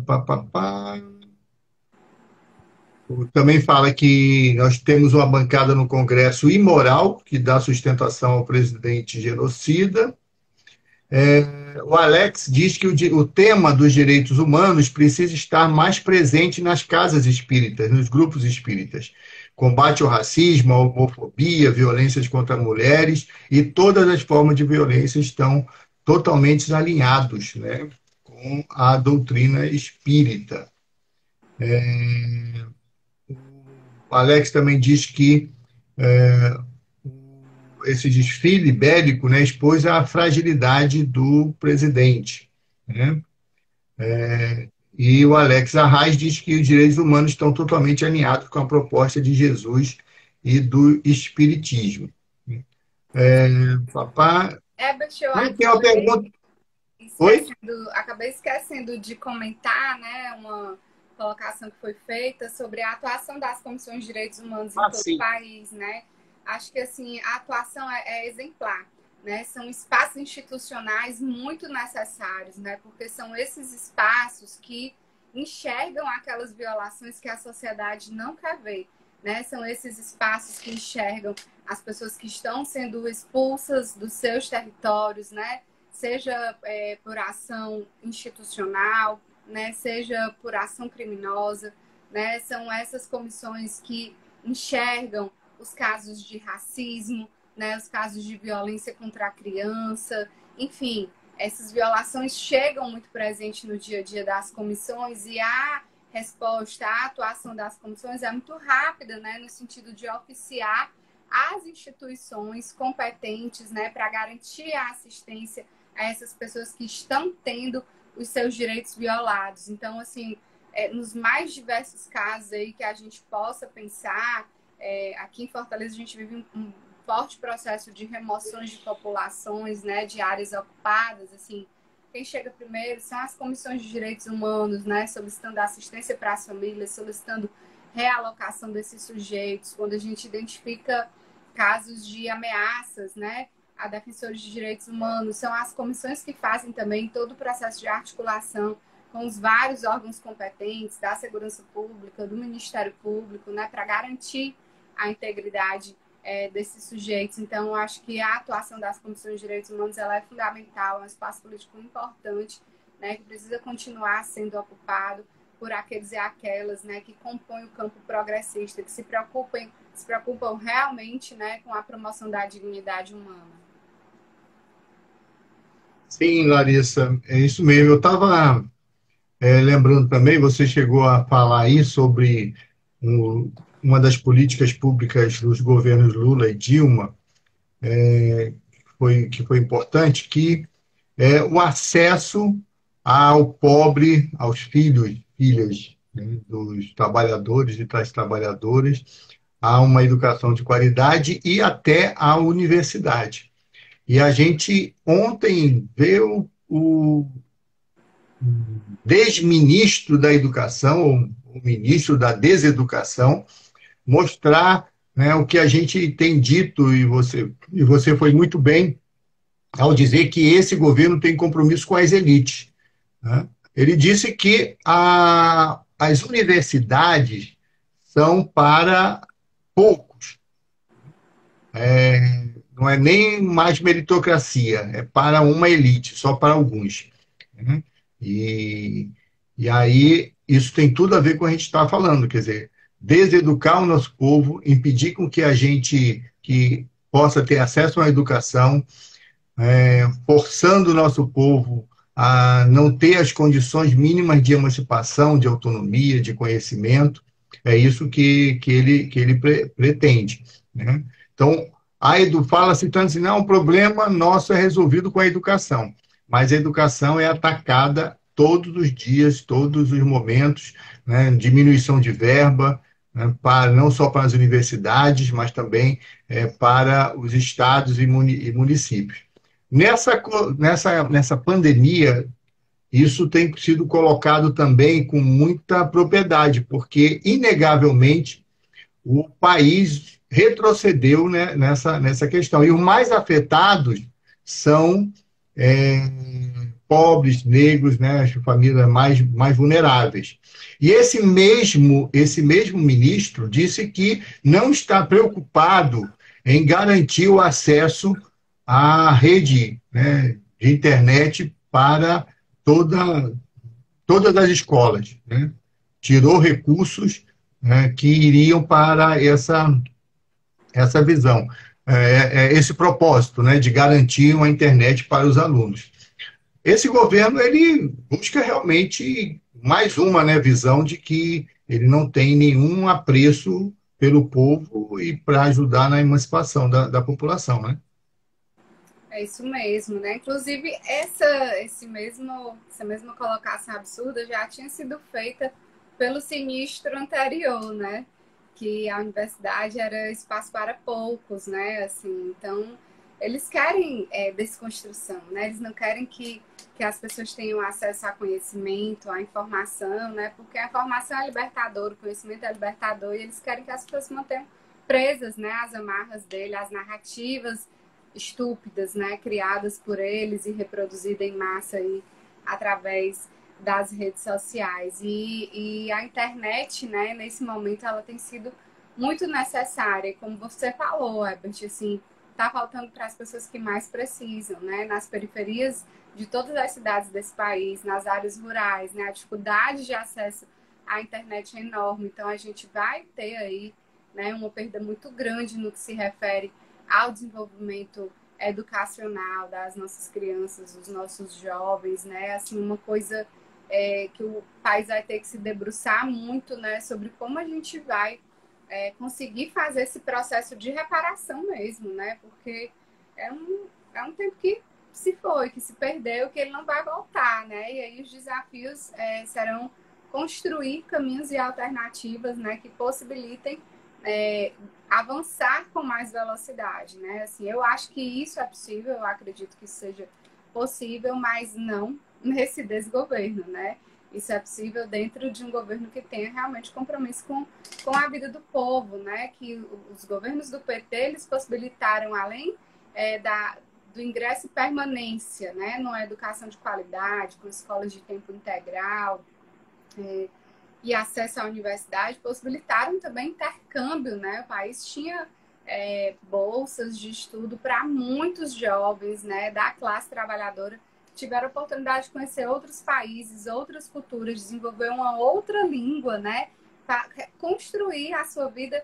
Pá, pá, pá. Também fala que nós temos uma bancada no Congresso imoral, que dá sustentação ao presidente genocida. O Alex diz que o tema dos direitos humanos precisa estar mais presente nas casas espíritas, nos grupos espíritas. Combate ao racismo, à homofobia, violências contra mulheres e todas as formas de violência estão totalmente alinhados, né, com a doutrina espírita. O Alex também diz que esse desfile bélico, né, expôs a fragilidade do presidente, né? E o Alex Arraes diz que os direitos humanos estão totalmente alinhados com a proposta de Jesus e do Espiritismo. Papá, tem uma pergunta. Acabei esquecendo de comentar, né, uma colocação que foi feita sobre a atuação das comissões de direitos humanos em todo o país, né? Acho que assim a atuação é exemplar, né? São espaços institucionais muito necessários, né? Porque são esses espaços que enxergam aquelas violações que a sociedade não quer ver, né? São esses espaços que enxergam as pessoas que estão sendo expulsas dos seus territórios, né? Seja por ação institucional, né? Seja por ação criminosa, né? São essas comissões que enxergam os casos de racismo, né? Os casos de violência contra a criança, enfim, essas violações chegam muito presente no dia a dia das comissões e a resposta, a atuação das comissões é muito rápida, né? No sentido de oficiar as instituições competentes, né? Para garantir a assistência a essas pessoas que estão tendo os seus direitos violados. Então, assim, nos mais diversos casos aí que a gente possa pensar, aqui em Fortaleza a gente vive um forte processo de remoções de populações, né, de áreas ocupadas, assim, quem chega primeiro são as comissões de direitos humanos, né, solicitando assistência para as famílias, solicitando realocação desses sujeitos, quando a gente identifica casos de ameaças, né, a defensores de direitos humanos, são as comissões que fazem também todo o processo de articulação com os vários órgãos competentes da segurança pública, do Ministério Público, né, para garantir a integridade desses sujeitos. Então, eu acho que a atuação das comissões de direitos humanos ela é fundamental, é um espaço político importante, né, que precisa continuar sendo ocupado por aqueles e aquelas, né, que compõem o campo progressista, que se preocupam realmente, né, com a promoção da dignidade humana. Sim, Larissa, é isso mesmo. Eu estava lembrando também, você chegou a falar aí sobre uma das políticas públicas dos governos Lula e Dilma, que foi importante, que é o acesso ao pobre, aos filhas, né, dos trabalhadores e das trabalhadoras, a uma educação de qualidade e até à universidade. E a gente ontem viu o desministro da educação, o ministro da deseducação, mostrar, né, o que a gente tem dito, e você foi muito bem ao dizer que esse governo tem compromisso com as elites, né? Ele disse que as universidades são para poucos, não é nem mais meritocracia, é para uma elite, só para alguns, né? E, e aí isso tem tudo a ver com o que a gente está falando, quer dizer, deseducar o nosso povo, impedir com que a gente que possa ter acesso à educação, forçando o nosso povo a não ter as condições mínimas de emancipação, de autonomia, de conhecimento. É isso que ele pretende, né? Então, fala-se tanto assim, não, o problema nosso é resolvido com a educação, mas a educação é atacada todos os dias, todos os momentos, né? Diminuição de verba, né? Não só para as universidades, mas também para os estados e municípios. Nessa pandemia, isso tem sido colocado também com muita propriedade, porque, inegavelmente, o país retrocedeu, né, nessa questão. E os mais afetados são pobres, negros, né, as famílias mais vulneráveis. E esse mesmo ministro disse que não está preocupado em garantir o acesso à rede, né, de internet para todas as escolas, né? Tirou recursos, né, que iriam para essa visão, esse propósito, né, de garantir uma internet para os alunos. Esse governo ele busca realmente mais uma, né, visão de que ele não tem nenhum apreço pelo povo e para ajudar na emancipação da população, né? É isso mesmo, né? Inclusive, essa mesma colocação absurda já tinha sido feita pelo sinistro anterior, né? Que a universidade era espaço para poucos, né? Assim, então, eles querem desconstrução, né? Eles não querem que as pessoas tenham acesso a conhecimento, a informação, né? Porque a informação é libertadora, o conhecimento é libertador, e eles querem que as pessoas se mantenham presas, né? Às amarras dele, às narrativas estúpidas, né, criadas por eles e reproduzidas em massa aí, através das redes sociais. E a internet, né, nesse momento, ela tem sido muito necessária. E como você falou, Herbert, assim, tá faltando para as pessoas que mais precisam, né, nas periferias de todas as cidades desse país, nas áreas rurais, né, a dificuldade de acesso à internet é enorme. Então, a gente vai ter aí, né, uma perda muito grande no que se refere ao desenvolvimento educacional das nossas crianças, dos nossos jovens, né? Assim, uma coisa que o país vai ter que se debruçar muito, né? Sobre como a gente vai conseguir fazer esse processo de reparação mesmo, né? Porque é um tempo que se foi, que se perdeu, que ele não vai voltar, né? E aí os desafios serão construir caminhos e alternativas, né? Que possibilitem avançar com mais velocidade, né? Assim, eu acho que isso é possível, eu acredito que isso seja possível, mas não nesse desgoverno, né? Isso é possível dentro de um governo que tenha realmente compromisso com a vida do povo, né? Que os governos do PT, eles possibilitaram, além do ingresso e permanência, né? Numa educação de qualidade, com escolas de tempo integral, e acesso à universidade, possibilitaram também intercâmbio, né? O país tinha bolsas de estudo para muitos jovens, né? Da classe trabalhadora, tiveram a oportunidade de conhecer outros países, outras culturas, desenvolver uma outra língua, né? Para construir a sua vida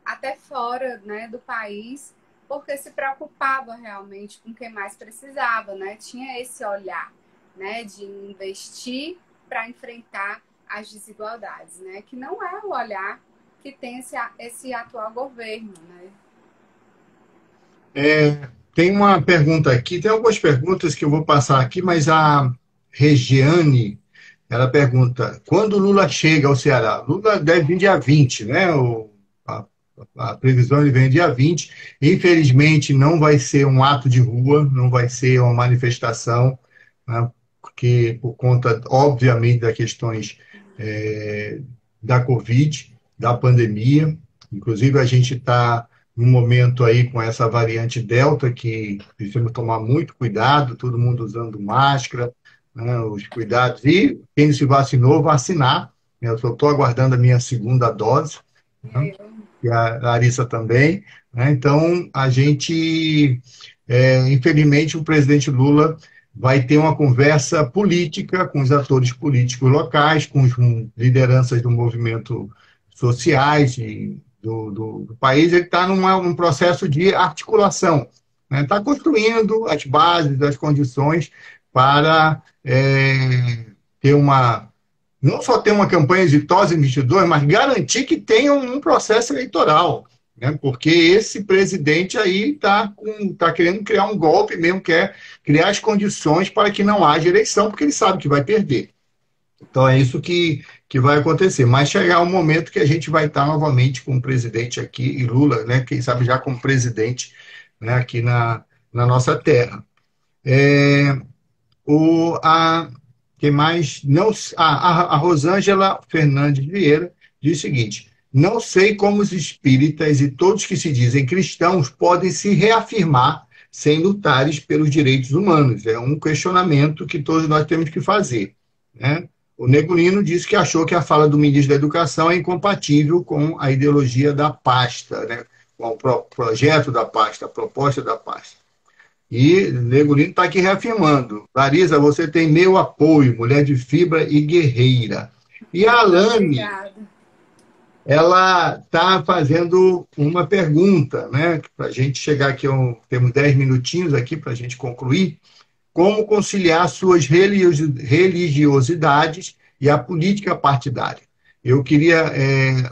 até fora, né, do país, porque se preocupava realmente com quem mais precisava, né? Tinha esse olhar, né, de investir para enfrentar as desigualdades, né? Que não é o olhar que tem esse atual governo, né? Tem uma pergunta aqui, tem algumas perguntas que eu vou passar aqui, mas a Regiane, ela pergunta, quando o Lula chega ao Ceará? Lula deve vir dia 20, né? A previsão ele vem dia 20. Infelizmente, não vai ser um ato de rua, não vai ser uma manifestação, né? Porque por conta, obviamente, das questões da Covid, da pandemia. Inclusive, a gente está num momento aí com essa variante Delta, que precisamos tomar muito cuidado, todo mundo usando máscara, né, os cuidados. E quem não se vacinou, vacinar. Eu só estou aguardando a minha segunda dose, né, e a Larissa também. Né, então, a gente, infelizmente, o presidente Lula vai ter uma conversa política com os atores políticos locais, com as lideranças do movimento sociais do país. Ele está num processo de articulação, né? Está construindo as bases, as condições para ter não só ter uma campanha exitosa em 22, mas garantir que tenha um processo eleitoral, né? Porque esse presidente aí está querendo criar um golpe mesmo, quer criar as condições para que não haja eleição, porque ele sabe que vai perder. Então é isso que vai acontecer. Mas chegar um momento que a gente vai estar novamente com o presidente aqui, e Lula, né, quem sabe já como presidente, né, aqui na nossa terra. Quem mais? Não, a Rosângela Fernandes Vieira diz o seguinte: não sei como os espíritas e todos que se dizem cristãos podem se reafirmar sem lutares pelos direitos humanos. É um questionamento que todos nós temos que fazer, né? O Negulino disse que achou que a fala do ministro da Educação é incompatível com a ideologia da pasta, né? Com o projeto da pasta, a proposta da pasta. E o Negulino está aqui reafirmando. Larissa, você tem meu apoio, mulher de fibra e guerreira. E a Alane, ela está fazendo uma pergunta, né? Para a gente chegar aqui, temos 10 minutinhos aqui para a gente concluir. Como conciliar suas religiosidades e a política partidária? Eu queria,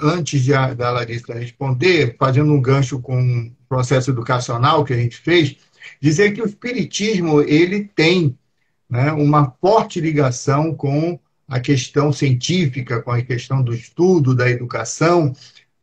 antes da Larissa responder, fazendo um gancho com o processo educacional que a gente fez, dizer que o espiritismo ele tem, né, uma forte ligação com a questão científica, com a questão do estudo, da educação,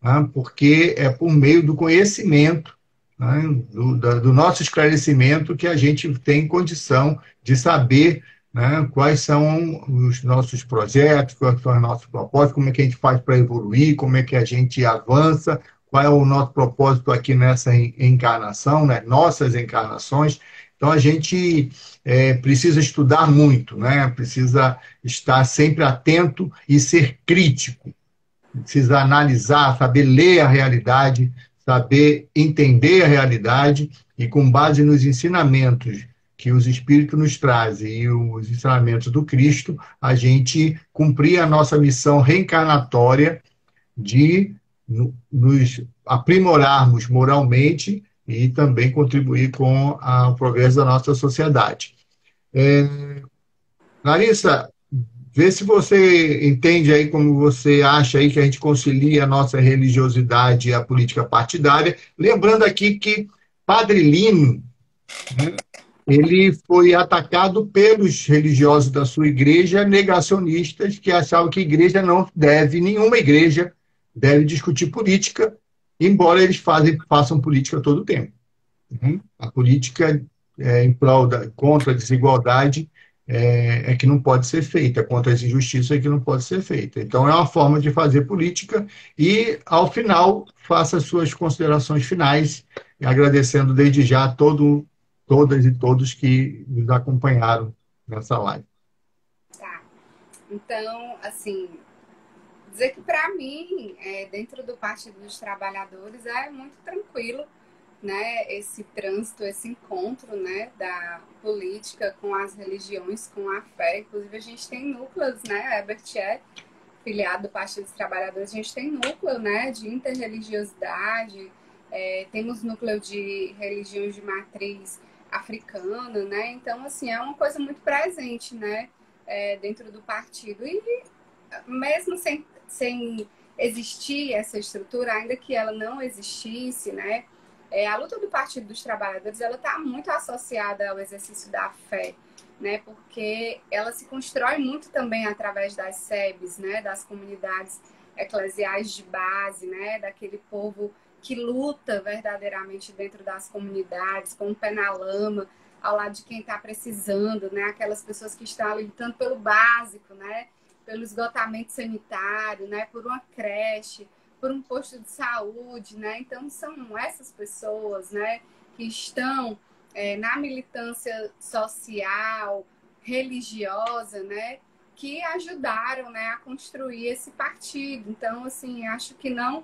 né, porque é por meio do conhecimento, né, do nosso esclarecimento que a gente tem condição de saber, né, quais são os nossos projetos, quais são os nossos propósitos, como é que a gente faz para evoluir, como é que a gente avança, qual é o nosso propósito aqui nessa encarnação, né, nossas encarnações. Então, a gente precisa estudar muito, né, precisa estar sempre atento e ser crítico, precisa analisar, saber ler a realidade, saber entender a realidade e, com base nos ensinamentos que os Espíritos nos trazem e os ensinamentos do Cristo, a gente cumprir a nossa missão reencarnatória de nos aprimorarmos moralmente e também contribuir com o progresso da nossa sociedade. Larissa, vê se você entende aí como você acha aí que a gente concilia a nossa religiosidade e a política partidária. Lembrando aqui que Padre Lino, né, ele foi atacado pelos religiosos da sua igreja, negacionistas, que achavam que nenhuma igreja deve discutir política, embora eles façam política todo o tempo. A política em prol contra a desigualdade é que não pode ser feita, contra as injustiças é que não pode ser feita. Então, é uma forma de fazer política e, ao final, faça as suas considerações finais, agradecendo desde já todas e todos que nos acompanharam nessa live. Tá. Então, assim, dizer que para mim, dentro do Partido dos Trabalhadores, é muito tranquilo, né, esse trânsito, esse encontro, né, da política com as religiões, com a fé. Inclusive, a gente tem núcleos, né, Herbert é filiado do Partido dos Trabalhadores, a gente tem núcleo, né, de interreligiosidade, temos núcleo de religiões de matriz africana, né, então, assim, é uma coisa muito presente, né, dentro do partido. E mesmo sem existir essa estrutura, ainda que ela não existisse, né, a luta do Partido dos Trabalhadores ela está muito associada ao exercício da fé, né, porque ela se constrói muito também através das SEBs, né, das comunidades eclesiais de base, né, daquele povo que luta verdadeiramente dentro das comunidades, com o pé na lama, ao lado de quem está precisando, né, aquelas pessoas que estão lutando pelo básico, né, pelo esgotamento sanitário, né, por uma creche, por um posto de saúde, né? Então são essas pessoas, né, que estão na militância social, religiosa, né, que ajudaram, né, a construir esse partido. Então, assim, acho que não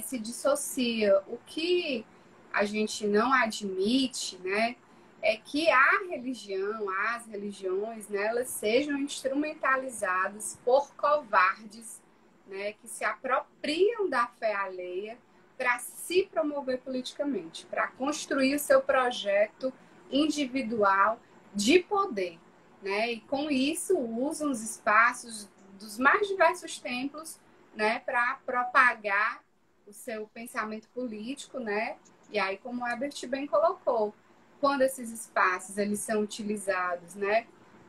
se dissocia. O que a gente não admite, né, é que a religião, as religiões, né, elas sejam instrumentalizadas por covardes, né, que se apropriam da fé alheia para se promover politicamente, para construir o seu projeto individual de poder, né? E com isso usam os espaços dos mais diversos templos, né, para propagar o seu pensamento político, né? E aí, como o Herbert bem colocou, quando esses espaços eles são utilizados, né,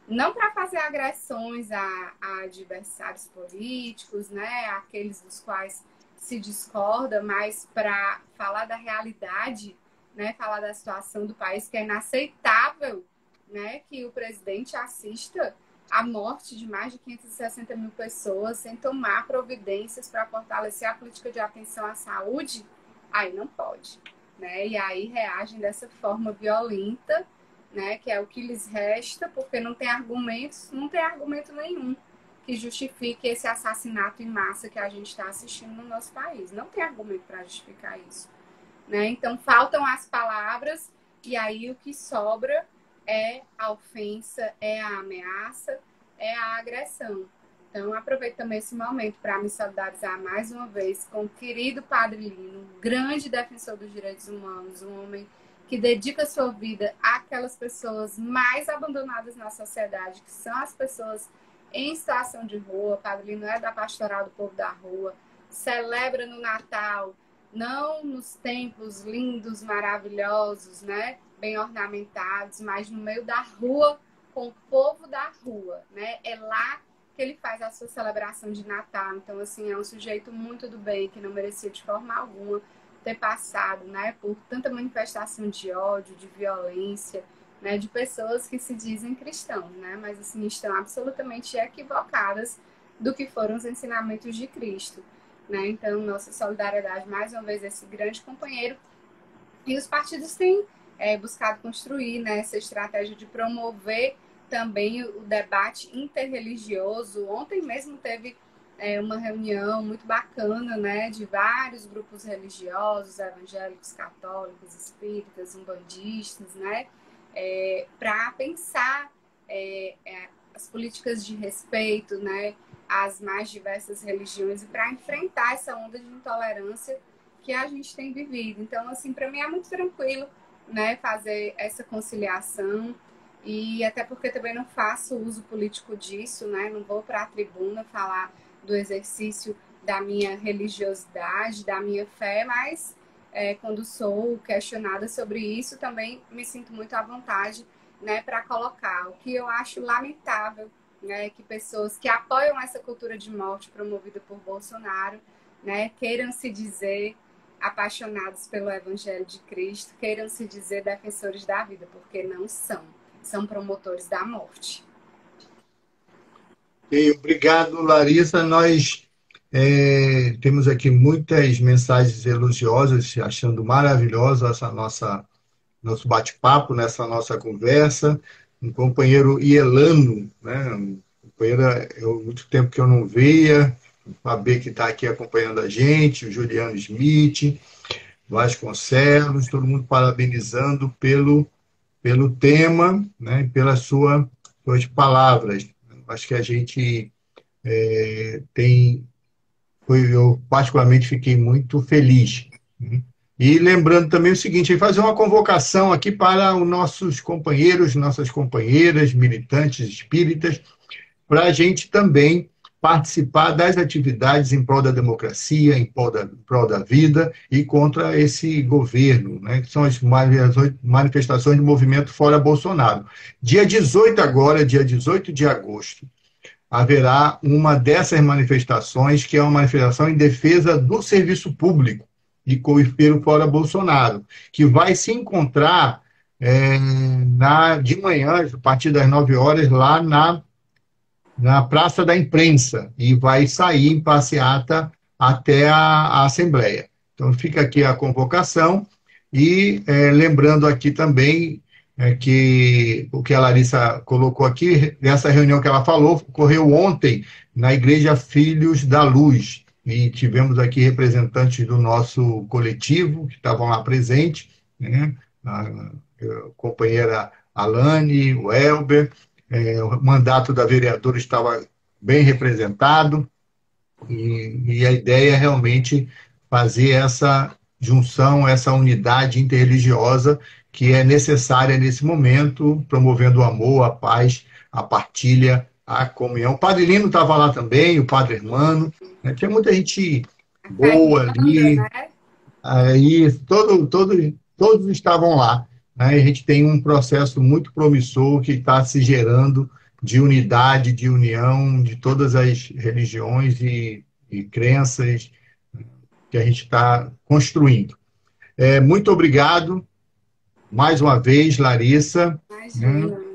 não para fazer agressões a adversários políticos, né, aqueles dos quais se discorda, mas para falar da realidade, né, falar da situação do país, que é inaceitável, né, que o presidente assista à morte de mais de 560 mil pessoas sem tomar providências para fortalecer a política de atenção à saúde, aí não pode, né? E aí reagem dessa forma violenta, né, que é o que lhes resta, porque não tem argumentos, não tem argumento nenhum que justifique esse assassinato em massa que a gente está assistindo no nosso país. Não tem argumento para justificar isso, né? Então faltam as palavras e aí o que sobra é a ofensa, é a ameaça, é a agressão. Então aproveito também esse momento para me solidarizar mais uma vez com o querido Padre Lino, um grande defensor dos direitos humanos, um homem que dedica sua vida àquelas pessoas mais abandonadas na sociedade, que são as pessoas em situação de rua. Padre Lino é da Pastoral do Povo da Rua, celebra no Natal, não nos templos lindos, maravilhosos, né, bem ornamentados, mas no meio da rua, com o povo da rua, né? É lá que ele faz a sua celebração de Natal. Então, assim, é um sujeito muito do bem, que não merecia de forma alguma ter passado, né, por tanta manifestação de ódio, de violência, né, de pessoas que se dizem cristãos, né, mas assim estão absolutamente equivocadas do que foram os ensinamentos de Cristo, né? Então, nossa solidariedade mais uma vez a esse grande companheiro. E os partidos têm buscado construir, né, essa estratégia de promover também o debate interreligioso. Ontem mesmo teve uma reunião muito bacana, né, de vários grupos religiosos, evangélicos, católicos, espíritas, umbandistas, né, para pensar as políticas de respeito, né, às mais diversas religiões e para enfrentar essa onda de intolerância que a gente tem vivido. Então, assim, para mim é muito tranquilo, né, fazer essa conciliação e até porque também não faço uso político disso, né, não vou para a tribuna falar do exercício da minha religiosidade, da minha fé, mas quando sou questionada sobre isso, também me sinto muito à vontade, né, para colocar. O que eu acho lamentável, né, que pessoas que apoiam essa cultura de morte promovida por Bolsonaro, né, queiram se dizer apaixonados pelo Evangelho de Cristo, queiram se dizer defensores da vida, porque não são. São promotores da morte. E obrigado, Larissa. Nós temos aqui muitas mensagens elogiosas, achando maravilhosa essa nosso bate-papo, nessa nossa conversa. Um companheiro Ielano, né? Um companheiro, muito tempo que eu não via, o Fabê que está aqui acompanhando a gente, o Juliano Smith, Vasconcelos, todo mundo parabenizando pelo tema, né? Pelas suas palavras. Acho que a gente eu particularmente fiquei muito feliz, né? E lembrando também o seguinte, fazer uma convocação aqui para os nossos companheiros, nossas companheiras, militantes espíritas, para a gente também participar das atividades em prol da democracia, em prol da vida e contra esse governo, né, que são as manifestações do movimento Fora Bolsonaro. Dia 18 agora, dia 18 de agosto, haverá uma dessas manifestações, que é uma manifestação em defesa do serviço público e pelo Fora Bolsonaro, que vai se encontrar de manhã, a partir das 9 horas, lá na Praça da Imprensa, e vai sair em passeata até a Assembleia. Então, fica aqui a convocação, e lembrando aqui também que o que a Larissa colocou aqui, nessa reunião que ela falou, ocorreu ontem na Igreja Filhos da Luz, e tivemos aqui representantes do nosso coletivo, que estavam lá presentes, né? A companheira Alane, o Elber, o mandato da vereadora estava bem representado, e a ideia é realmente fazer essa junção, essa unidade interreligiosa que é necessária nesse momento, promovendo o amor, a paz, a partilha, a comunhão. O Padre Lino estava lá também, o Padre Hermano, né? Tinha muita gente boa ali, Né? aí todos estavam lá, né? A gente tem um processo muito promissor que está se gerando de unidade, de união de todas as religiões e crenças que a gente está construindo. Muito obrigado mais uma vez, Larissa, né? Imagina.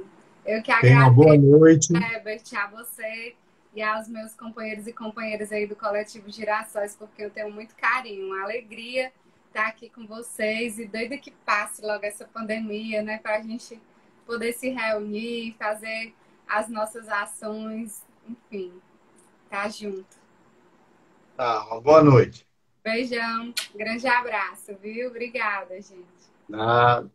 Eu que Tenha uma boa agradeço, noite. Herbert, a você e aos meus companheiros e companheiras aí do Coletivo Girassóis, porque eu tenho muito carinho, uma alegria estar aqui com vocês, e doida que passe logo essa pandemia, né, para a gente poder se reunir, fazer as nossas ações, enfim, tá junto. Tá, uma boa noite. Beijão, grande abraço, viu? Obrigada, gente. Nada.